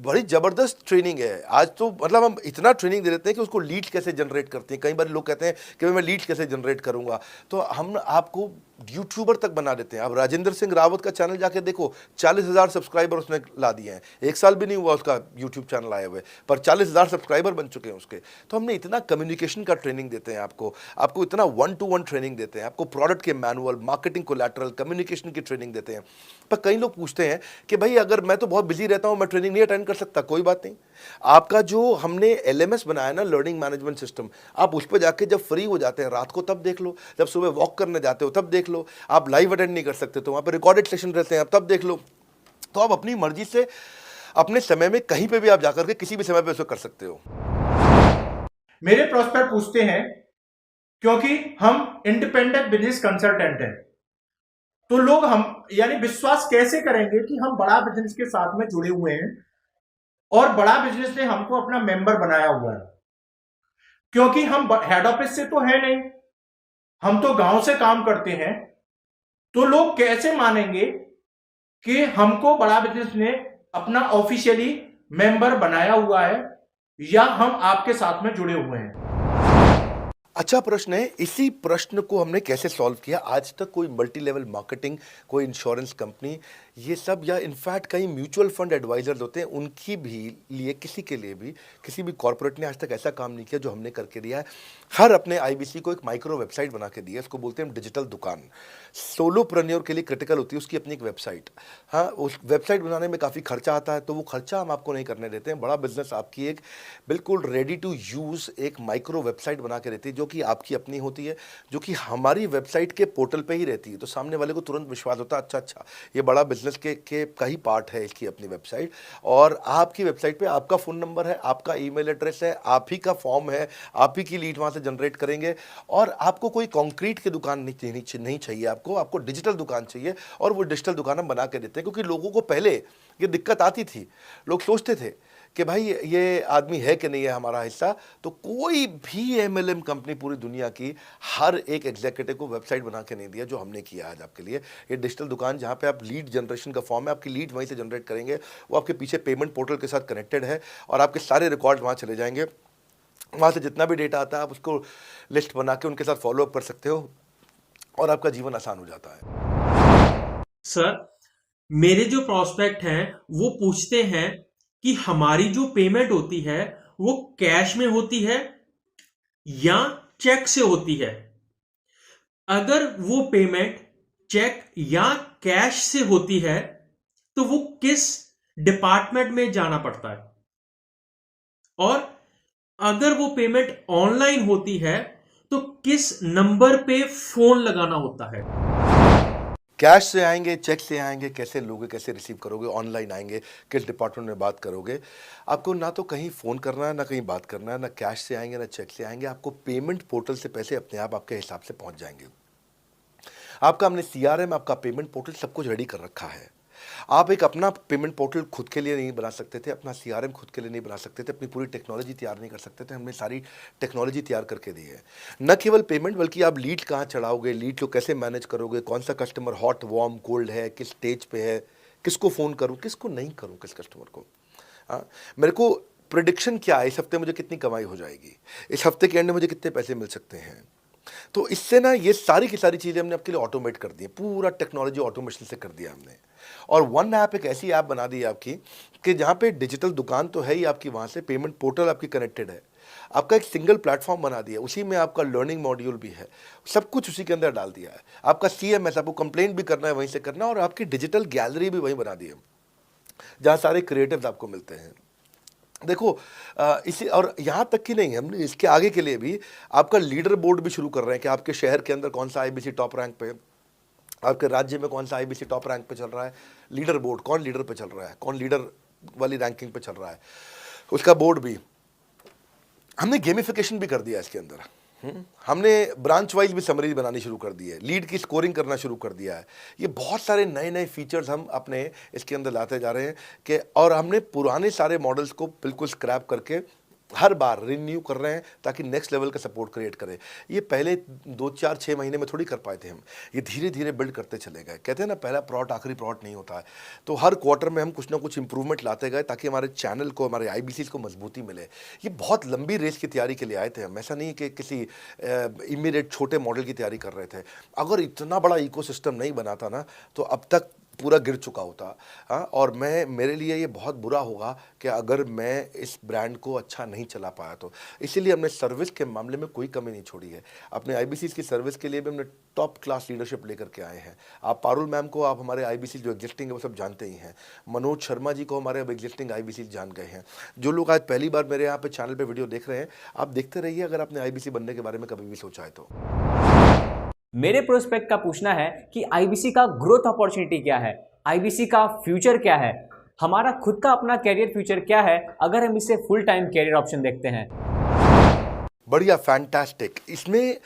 बड़ी ज़बरदस्त ट्रेनिंग है आज तो, मतलब हम इतना ट्रेनिंग दे देते हैं कि उसको लीड कैसे जनरेट करते हैं। कई बार लोग कहते हैं कि मैं लीड कैसे जनरेट करूंगा, तो हम आपको यूट्यूबर तक बना देते हैं। अब राजेंद्र सिंह रावत का चैनल जाके देखो, 40,000 सब्सक्राइबर उसने ला दिए हैं। 1 साल भी नहीं हुआ उसका यूट्यूब चैनल आए हुए, पर 40,000 सब्सक्राइबर बन चुके हैं उसके। तो हमने इतना कम्युनिकेशन का ट्रेनिंग देते हैं आपको इतना 1-to-1 ट्रेनिंग देते हैं, आपको प्रोडक्ट के मैनुअल, मार्केटिंग कोलैटरल, कम्युनिकेशन की ट्रेनिंग देते हैं। पर कई लोग पूछते हैं कि भाई अगर मैं तो बहुत बिजी रहता हूँ, मैं ट्रेनिंग नहीं अटेंड कर सकता। कोई बात नहीं, आपका जो हमने LMS बनाया ना, लर्निंग मैनेजमेंट सिस्टम, आप उस पर जाके जब फ्री हो जाते हैं रात को तब देख लो, जब सुबह वॉक करने जाते हो तब देख लो। आप लाइव अटेंड नहीं कर सकते तो वहाँ पर रिकॉर्डेड सेशन रहते हैं, आप तब देख लो। तो आप अपनी मर्जी से अपने समय में कहीं पे भी आप जाकर के किसी भी समय पे उसको कर सकते हो। मेरे प्रोस्पेक्ट पूछते हैं क्योंकि हम इंडिपेंडेंट बिजनेस कंसल्टेंट हैं, तो लोग हम यानी विश्वास कैसे करेंगे कि हम बड़ा बिजनेस के साथ में जुड़े हुए हैं और बड़ा बिजनेस ने हमको अपना मेंबर बनाया हुआ है। क्योंकि हम हेड ऑफिस से तो है नहीं, हम तो गांव से काम करते हैं, तो लोग कैसे मानेंगे कि हमको बड़ा बिजनेस ने अपना ऑफिशियली मेंबर बनाया हुआ है या हम आपके साथ में जुड़े हुए हैं। अच्छा प्रश्न है। इसी प्रश्न को हमने कैसे सॉल्व किया, आज तक कोई मल्टी लेवल मार्केटिंग, कोई इंश्योरेंस कंपनी, ये सब, या इनफैक्ट कई म्यूचुअल फंड एडवाइजर्स होते हैं, उनकी भी लिए किसी के लिए भी किसी भी कॉर्पोरेट ने आज तक ऐसा काम नहीं किया जो हमने करके दिया है। हर अपने आईबीसी को एक माइक्रो वेबसाइट बना के दिया है, इसको बोलते हैं डिजिटल दुकान। सोलोप्रेन्योर के लिए क्रिटिकल होती है उसकी अपनी एक वेबसाइट। हाँ, उस वेबसाइट बनाने में काफ़ी खर्चा आता है, तो वो खर्चा हम आपको नहीं करने देते हैं। बड़ा बिजनेस आपकी एक बिल्कुल रेडी टू यूज़ एक माइक्रो वेबसाइट बना के देती है, जो कि आपकी अपनी होती है, जो कि हमारी वेबसाइट के पोर्टल पे ही रहती है। तो सामने वाले को तुरंत विश्वास होता है, अच्छा ये बड़ा बिजनेस के का ही पार्ट है इसकी अपनी वेबसाइट। और आपकी वेबसाइट पे आपका फ़ोन नंबर है, आपका ईमेल एड्रेस है, आप ही का फॉर्म है, आप ही की लीड वहाँ से जनरेट करेंगे। और आपको कोई कंक्रीट की दुकान नहीं चाहिए, आपको डिजिटल दुकान चाहिए, और वो डिजिटल दुकान हम बना के देते हैं। क्योंकि लोगों को पहले ये दिक्कत आती थी, लोग सोचते थे कि भाई ये आदमी है कि नहीं है हमारा हिस्सा। तो कोई भी MLM कंपनी पूरी दुनिया की हर एक एग्जीक्यूटिव को वेबसाइट बना के नहीं दिया जो हमने किया आज आपके लिए। ये डिजिटल दुकान जहाँ पे आप लीड जनरेशन का फॉर्म है, आपकी लीड वहीं से जनरेट करेंगे, वो आपके पीछे पेमेंट पोर्टल के साथ कनेक्टेड है और आपके सारे रिकॉर्ड वहाँ चले जाएंगे। वहाँ से जितना भी डेटा आता है आप उसको लिस्ट बना के उनके साथ फॉलोअप कर सकते हो और आपका जीवन आसान हो जाता है। सर, मेरे जो प्रोस्पेक्ट हैं वो पूछते हैं कि हमारी जो पेमेंट होती है वो कैश में होती है या चेक से होती है। अगर वो पेमेंट चेक या कैश से होती है तो वो किस डिपार्टमेंट में जाना पड़ता है, और अगर वो पेमेंट ऑनलाइन होती है तो किस नंबर पे फोन लगाना होता है। कैश से आएंगे, चेक से आएंगे, कैसे लोगे, कैसे रिसीव करोगे, ऑनलाइन आएंगे, किस डिपार्टमेंट में बात करोगे। आपको ना तो कहीं फ़ोन करना है, ना कहीं बात करना है, ना कैश से आएंगे ना चेक से आएंगे। आपको पेमेंट पोर्टल से पैसे अपने आप आपके हिसाब से पहुंच जाएंगे। आपका हमने CRM, आपका पेमेंट पोर्टल सब कुछ रेडी कर रखा है। आप एक अपना पेमेंट पोर्टल खुद के लिए नहीं बना सकते थे, अपना CRM खुद के लिए नहीं बना सकते थे, अपनी पूरी टेक्नोलॉजी तैयार नहीं कर सकते थे। हमने सारी टेक्नोलॉजी तैयार करके दी है। न केवल पेमेंट, बल्कि आप लीड कहाँ चढ़ाओगे, लीड को कैसे मैनेज करोगे, कौन सा कस्टमर हॉट, वार्म, कोल्ड है, किस स्टेज पे है, किसको फ़ोन करूँ, किसको नहीं करूँ, किस कस्टमर को। हाँ, मेरे को प्रेडिक्शन क्या है, इस हफ्ते मुझे कितनी कमाई हो जाएगी, इस हफ्ते के एंड में मुझे कितने पैसे मिल सकते हैं। तो इससे ना ये सारी की सारी चीज़ें हमने आपके लिए ऑटोमेट कर दी है, पूरा टेक्नोलॉजी ऑटोमेशन से कर दिया हमने। और वन ऐप एक ऐसी ऐप बना दी है आपकी कि जहाँ पे डिजिटल दुकान तो है ही आपकी, वहाँ से पेमेंट पोर्टल आपकी कनेक्टेड है, आपका एक सिंगल प्लेटफॉर्म बना दिया, उसी में आपका लर्निंग मॉड्यूल भी है, सब कुछ उसी के अंदर डाल दिया है। आपका CMS, आपको कंप्लेंट भी करना है वहीं से करना, और आपकी डिजिटल गैलरी भी वहीं बना दी है जहाँ सारे क्रिएटिव्स आपको मिलते हैं। देखो इसी और यहाँ तक कि नहीं, हमने इसके आगे के लिए भी आपका लीडर बोर्ड भी शुरू कर रहे हैं कि आपके शहर के अंदर कौन सा आईबीसी टॉप रैंक पे, आपके राज्य में कौन सा आईबीसी टॉप रैंक पे चल रहा है, लीडर बोर्ड कौन लीडर पे चल रहा है, कौन लीडर वाली रैंकिंग पे चल रहा है, उसका बोर्ड भी हमने गेमिफिकेशन भी कर दिया इसके अंदर। हमने ब्रांच वाइज भी समरी बनानी शुरू कर दी है, लीड की स्कोरिंग करना शुरू कर दिया है। ये बहुत सारे नए नए फीचर्स हम अपने इसके अंदर लाते जा रहे हैं कि, और हमने पुराने सारे मॉडल्स को बिल्कुल स्क्रैप करके हर बार रिन्यू कर रहे हैं ताकि नेक्स्ट लेवल का सपोर्ट क्रिएट करें। ये पहले 2-4-6 महीने में थोड़ी कर पाए थे हम, ये धीरे धीरे बिल्ड करते चले गए। कहते हैं ना, पहला प्लॉट आखिरी प्लॉट नहीं होता है। तो हर क्वार्टर में हम कुछ ना कुछ इंप्रूवमेंट लाते गए ताकि हमारे चैनल को, हमारे आईबीसीज को मजबूती मिले। ये बहुत लंबी रेस की तैयारी के लिए आए थे हम, ऐसा नहीं कि किसी इमीडिएट छोटे मॉडल की तैयारी कर रहे थे। अगर इतना बड़ा इकोसिस्टम नहीं बनाता ना तो अब तक पूरा गिर चुका होता। हाँ, और मेरे लिए ये बहुत बुरा होगा कि अगर मैं इस ब्रांड को अच्छा नहीं चला पाया तो। इसीलिए हमने सर्विस के मामले में कोई कमी नहीं छोड़ी है। अपने आईबीसी की सर्विस के लिए भी हमने टॉप क्लास लीडरशिप लेकर के आए हैं। आप पारुल मैम को, आप हमारे आईबीसी जो एग्जिस्टिंग है वो सब जानते ही हैं। मनोज शर्मा जी को हमारे अब एग्जिस्टिंग आईबीसी जान गए हैं। जो लोग आज पहली बार मेरे यहाँ पे चैनल पे वीडियो देख रहे हैं, आप देखते रहिए अगर आपने आईबीसी बनने के बारे में कभी भी सोचा है तो। मेरे प्रोस्पेक्ट का पूछना है कि आईबीसी का ग्रोथ अपॉर्चुनिटी क्या है, आईबीसी का फ्यूचर क्या है, हमारा खुद का अपना कैरियर फ्यूचर क्या है अगर हम इसे फुल टाइम कैरियर ऑप्शन देखते हैं। बढ़िया, फैंटास्टिक। इसमें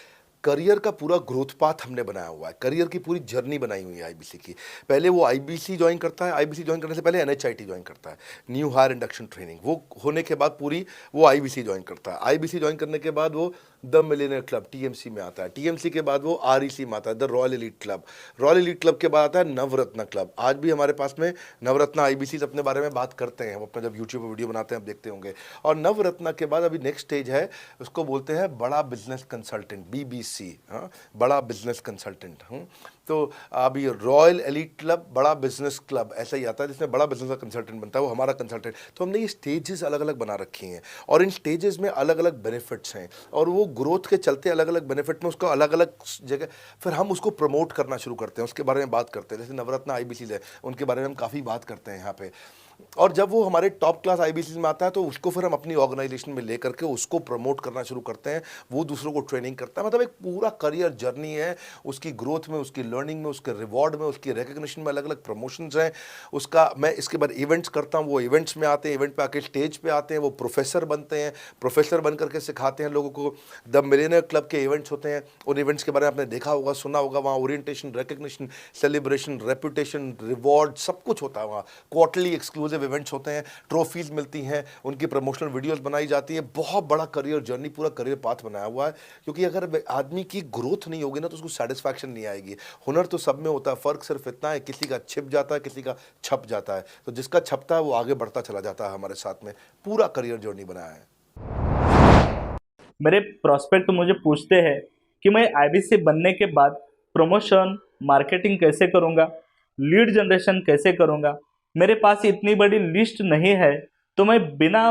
करियर का पूरा ग्रोथ पाथ हमने बनाया हुआ है, करियर की पूरी जर्नी बनाई हुई है आईबीसी की। पहले वो आईबीसी ज्वाइन करता है, आईबीसी ज्वाइन करने से पहले एनएचआईटी ज्वाइन करता है, न्यू हायर इंडक्शन ट्रेनिंग। वो होने के बाद पूरी वो आईबीसी ज्वाइन करता है। आईबीसी ज्वाइन करने के बाद वो द मिलेनियर क्लब टीएमसी में आता है। टीएमसी के बाद वो आरईसी में आता है, the royal elite club. Royal elite club के बाद आता है नवरत्न क्लब। आज भी हमारे पास में नवरत्न आईबीसी अपने बारे में बात करते हैं, हम अपना जब यूट्यूब पर वीडियो बनाते हैं आप देखते होंगे। और नवरत्न के बाद अभी नेक्स्ट स्टेज है, उसको बोलते हैं बड़ा बिजनेस कंसल्टेंट, बीबीसी। हाँ, बड़ा बिजनेस कंसल्टेंट। तो अभी रॉयल एलीट क्लब, बड़ा बिजनेस क्लब ऐसा ही आता है जिसमें बड़ा बिजनेस का कंसल्टेंट बनता है, वो हमारा कंसल्टेंट। तो हमने ये स्टेजेस अलग अलग बना रखी हैं और इन स्टेजेस में अलग अलग बेनिफिट्स हैं और वो ग्रोथ के चलते अलग अलग बेनिफिट में उसको अलग अलग जगह फिर हम उसको प्रमोट करना शुरू करते हैं, उसके बारे में बात करते हैं। जैसे नवरत्न आईबीसी है, उनके बारे में हम काफ़ी बात करते हैं यहाँ पे। और जब वो हमारे टॉप क्लास आईबीसी में आता है तो उसको फिर हम अपनी ऑर्गेनाइजेशन में लेकर के उसको प्रमोट करना शुरू करते हैं, वो दूसरों को ट्रेनिंग करता है। मतलब एक पूरा करियर जर्नी है, उसकी ग्रोथ में, उसकी लर्निंग में, उसके रिवॉर्ड में, उसकी रिकग्निशन में अलग अलग प्रमोशंस हैं उसका। मैं इसके बाद इवेंट्स करता हूँ, वो इवेंट्स में आते हैं, इवेंट पे आके स्टेज पे आते हैं, वो प्रोफेसर बनते हैं, प्रोफेसर बन करके सिखाते हैं लोगों को। द मिलेनियर क्लब के इवेंट्स होते हैं, उन इवेंट्स के बारे में आपने देखा होगा, सुना होगा। वहाँ orientation, recognition, celebration, reputation, reward सब कुछ होता है। वहाँ क्वार्टरली एक्सक्लूसिव इवेंट्स होते हैं, ट्रॉफीज मिलती हैं, उनकी प्रमोशनल वीडियोस बनाई जाती है। बहुत बड़ा करियर जर्नी, पूरा करियर पाथ बनाया हुआ है। क्योंकि अगर आदमी की ग्रोथ नहीं होगी ना तो उसको सेटिस्फैक्शन नहीं आएगी। हुनर तो सब में होता है, फर्क सिर्फ इतना है किसी का छिप जाता है, किसी का छप जाता है। तो जिसका छपता है वो आगे बढ़ता चला जाता है। हमारे साथ में पूरा करियर जर्नी बनाया है। मेरे प्रोस्पेक्ट मुझे पूछते हैं कि मैं आईबीसी बनने के बाद प्रमोशन, मार्केटिंग कैसे करूंगा, लीड जनरेशन कैसे करूंगा। मेरे पास इतनी बड़ी लिस्ट नहीं है तो मैं बिना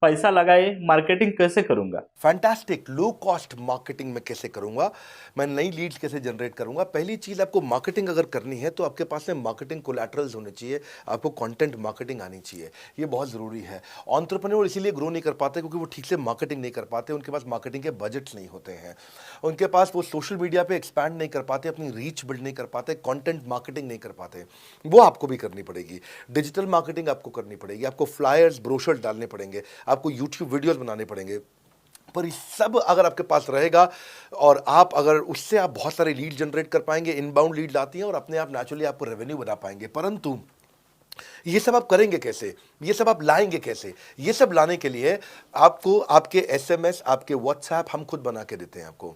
पैसा लगाए मार्केटिंग कैसे करूंगा। फैंटास्टिक। लो कॉस्ट मार्केटिंग में कैसे करूंगा, मैं नई लीड्स कैसे जनरेट करूंगा। पहली चीज़, आपको मार्केटिंग अगर करनी है तो आपके पास में मार्केटिंग कोलैटरल्स होने चाहिए, आपको कंटेंट मार्केटिंग आनी चाहिए, ये बहुत ज़रूरी है। एंटरप्रेन्योर इसीलिए ग्रो नहीं कर पाते क्योंकि वो ठीक से मार्केटिंग नहीं कर पाते, उनके पास मार्केटिंग के बजट्स नहीं होते हैं, उनके पास वो सोशल मीडिया पर एक्सपैंड नहीं कर पाते, अपनी रीच बिल्ड नहीं कर पाते, कॉन्टेंट मार्केटिंग नहीं कर पाते। वो आपको भी करनी पड़ेगी। डिजिटल मार्केटिंग आपको करनी पड़ेगी, आपको फ्लायर्स, ब्रोशर्स डालने पड़ेंगे, आपको यूट्यूब वीडियोस बनाने पड़ेंगे। पर ये सब अगर आपके पास रहेगा और आप अगर उससे आप बहुत सारे लीड जनरेट कर पाएंगे, इनबाउंड लीड आती हैं और अपने आप नेचुरली आपको रेवेन्यू बना पाएंगे। परंतु ये सब आप करेंगे कैसे, ये सब आप लाएंगे कैसे? ये सब लाने के लिए आपको आपके एसएमएस, आपके व्हाट्सएप हम खुद बना के देते हैं। आपको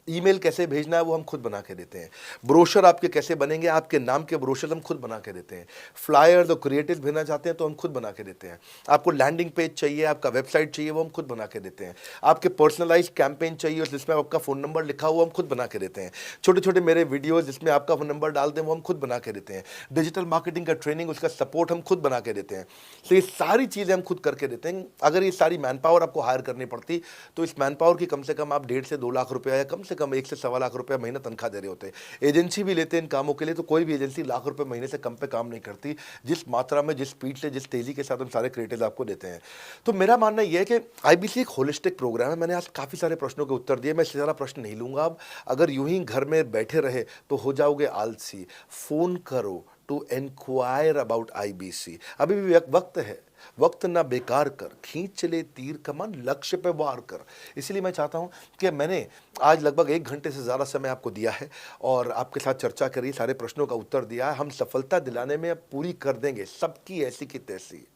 ईमेल कैसे भेजना है वो हम खुद बना के देते हैं। ब्रोशर आपके कैसे बनेंगे, आपके नाम के ब्रोशर हम खुद बना के देते हैं। फ्लायर्स और क्रिएटिव भेजना चाहते हैं तो हम खुद बना के देते हैं। आपको लैंडिंग पेज चाहिए, आपका वेबसाइट चाहिए, वो हम खुद बना के देते हैं। आपके पर्सनलाइज कैंपेन चाहिए जिसमें आपका फ़ोन नंबर लिखा हुआ, हम खुद बना के देते हैं। छोटे छोटे मेरे वीडियोज़ जिसमें आपका फ़ोन नंबर डाल दें वो हम खुद बना के देते हैं। डिजिटल मार्केटिंग का ट्रेनिंग, उसका सपोर्ट हम खुद बना के देते हैं। तो ये सारी चीज़ें हम खुद करके देते हैं। अगर ये सारी मैन पावर आपको हायर करनी पड़ती तो इस मैन पावर की कम से कम आप 1.5 से 2 लाख रुपया या कम से कम 1 से सवा लाख रुपए महीना तनख्वाह दे रहे होते हैं। एजेंसी भी लेते हैं इन कामों के लिए, तो कोई भी एजेंसी लाख रुपए महीने से कम पे काम नहीं करती, जिस मात्रा में, जिस स्पीड से, जिस तेजी के साथ हम सारे क्रिएटिव आपको देते हैं। तो मेरा मानना यह है कि आईबीसी एक होलिस्टिक प्रोग्राम है। मैंने आज काफ़ी सारे प्रश्नों के उत्तर दिए, मैं इससे ज़्यादा प्रश्न नहीं लूँगा अब। अगर यूं ही घर में बैठे रहे तो हो जाओगे आलसी। फ़ोन करो टू एनक्वायर अबाउट आईबीसी। अभी भी वक्त है, वक्त ना बेकार कर, खींच चले तीर कमान, लक्ष्य पे वार कर। इसलिए मैं चाहता हूँ कि मैंने आज लगभग 1 घंटे से ज़्यादा समय आपको दिया है और आपके साथ चर्चा करी, सारे प्रश्नों का उत्तर दिया है। हम सफलता दिलाने में अब पूरी कर देंगे सबकी ऐसी की तैसी।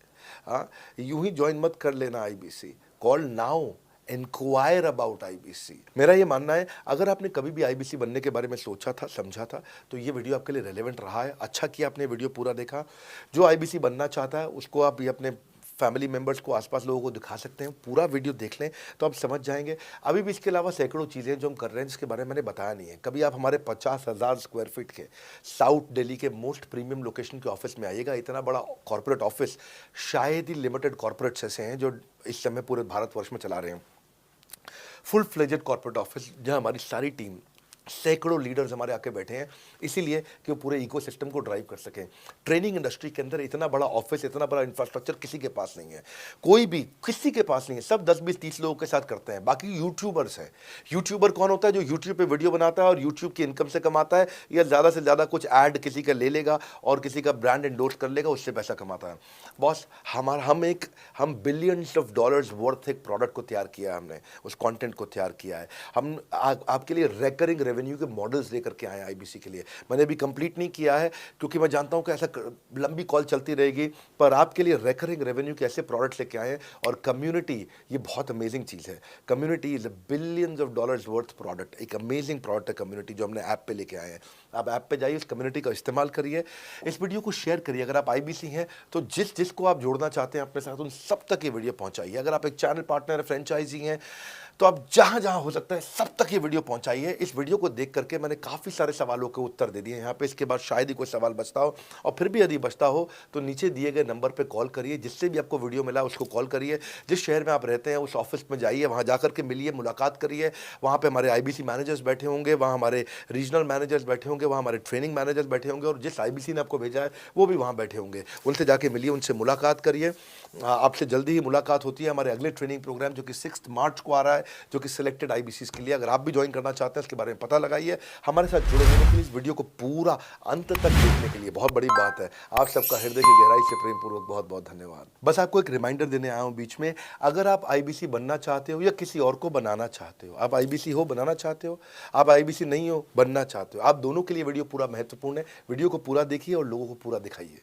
हाँ, यूं ही ज्वाइन मत कर लेना IBC, call now, inquire about IBC. मेरा ये मानना है, अगर आपने कभी भी आईबीसी बनने के बारे में सोचा था, समझा था, तो ये वीडियो आपके लिए रेलेवेंट रहा है। अच्छा किया आपने वीडियो पूरा देखा। जो आईबीसी बनना चाहता है उसको आप ये अपने फैमिली मेम्बर्स को, आसपास लोगों को दिखा सकते हैं। पूरा वीडियो देख लें तो आप समझ जाएंगे। अभी भी इसके अलावा सैकड़ों चीज़ें जो हम कर रहे हैं जिसके बारे में मैंने बताया नहीं है। कभी आप हमारे 50,000 स्क्वायर फीट के साउथ दिल्ली के मोस्ट प्रीमियम लोकेशन के ऑफिस में आइएगा। इतना बड़ा कॉर्पोरेट ऑफिस शायद ही लिमिटेड कॉर्पोरेट्स ऐसे हैं जो इस समय पूरे भारतवर्ष में चला रहे हैं। फुल फ्लेजेड कॉर्पोरेट ऑफिस जहां हमारी सारी टीम, सैकड़ों लीडर्स हमारे आके बैठे हैं, इसीलिए कि वो पूरे इकोसिस्टम को ड्राइव कर सकें। ट्रेनिंग इंडस्ट्री के अंदर इतना बड़ा ऑफिस, इतना बड़ा इंफ्रास्ट्रक्चर किसी के पास नहीं है, कोई भी किसी के पास नहीं है। सब 10, 20, 30 लोगों के साथ करते हैं। बाकी यूट्यूबर्स हैं। यूट्यूबर कौन होता है? जो यूट्यूब पे वीडियो बनाता है और यूट्यूब की इनकम से कमाता है, या ज़्यादा से ज़्यादा कुछ ऐड किसी का ले लेगा और किसी का ब्रांड एंडोर्स कर लेगा, उससे पैसा कमाता है। बॉस, हम बिलियंस ऑफ डॉलर्स वर्थ एक प्रोडक्ट को तैयार किया है, हमने उस कंटेंट को तैयार किया है। हम आपके लिए रेकरिंग रेवेन्यू के मॉडल्स लेकर के आए हैं आईबीसी के लिए। मैंने अभी कंप्लीट नहीं किया है क्योंकि मैं जानता हूं कि ऐसा लंबी कॉल चलती रहेगी, पर आपके लिए रेकरिंग रेवेन्यू के ऐसे प्रोडक्ट्स लेके आए हैं। और कम्युनिटी, ये बहुत अमेजिंग चीज़ है। Community is a billions of dollars worth product. एक अमेजिंग प्रोडक्ट है कम्युनिटी, जो हमने ऐप पे लेके आए हैं। आप ऐप पे जाइए, उस कम्युनिटी का इस्तेमाल करिए, इस वीडियो को शेयर करिए। अगर आप आईबीसी हैं तो जिसको आप जोड़ना चाहते हैं अपने साथ, उन सब तक ये वीडियो पहुंचाइए। अगर आप एक चैनल पार्टनर, फ्रेंचाइजी हैं, तो आप जहां जहां हो सकता है सब तक ये वीडियो पहुंचाइए। इस वीडियो को देख करके मैंने काफ़ी सारे सवालों के उत्तर दे दिए यहाँ पे। इसके बाद शायद ही कोई सवाल बचता हो, और फिर भी यदि बचता हो तो नीचे दिए गए नंबर पे कॉल करिए। जिससे भी आपको वीडियो मिला उसको कॉल करिए। जिस शहर में आप रहते हैं उस ऑफिस में जाइए, वहाँ जा करके मिलिए, मुलाकात करिए। वहाँ पे हमारे आईबीसी मैनेजर्स बैठे होंगे, वहाँ हमारे रीजनल मैनेजर्स बैठे होंगे, वहाँ हमारे ट्रेनिंग मैनेजर्स बैठे होंगे, और जिस आईबीसी ने आपको भेजा है वो भी वहाँ बैठे होंगे। उनसे जाके मिलिए, उनसे मुलाकात करिए। आपसे जल्दी ही मुलाकात होती है। हमारे अगले ट्रेनिंग प्रोग्राम जो कि 6 मार्च को आ रहा है, जो कि सिलेक्टेड आईबीसी के लिए, अगर आप भी ज्वाइन करना चाहते हैं उसके बारे में पता लगाइए। हमारे साथ जुड़े रहने के लिए, इस वीडियो को पूरा अंत तक देखने के लिए बहुत बड़ी बात है। आप सबका हृदय की गहराई से प्रेम पूर्वक बहुत बहुत धन्यवाद। बस आपको एक रिमाइंडर देने आया हूं बीच में, अगर आप आईबीसी बनना चाहते हो या किसी और को बनाना चाहते हो, आप आईबीसी हो बनाना चाहते हो, आप आईबीसी नहीं हो बनना चाहते हो, आप दोनों के लिए वीडियो पूरा महत्वपूर्ण है। वीडियो को पूरा देखिए और लोगों को पूरा दिखाइए।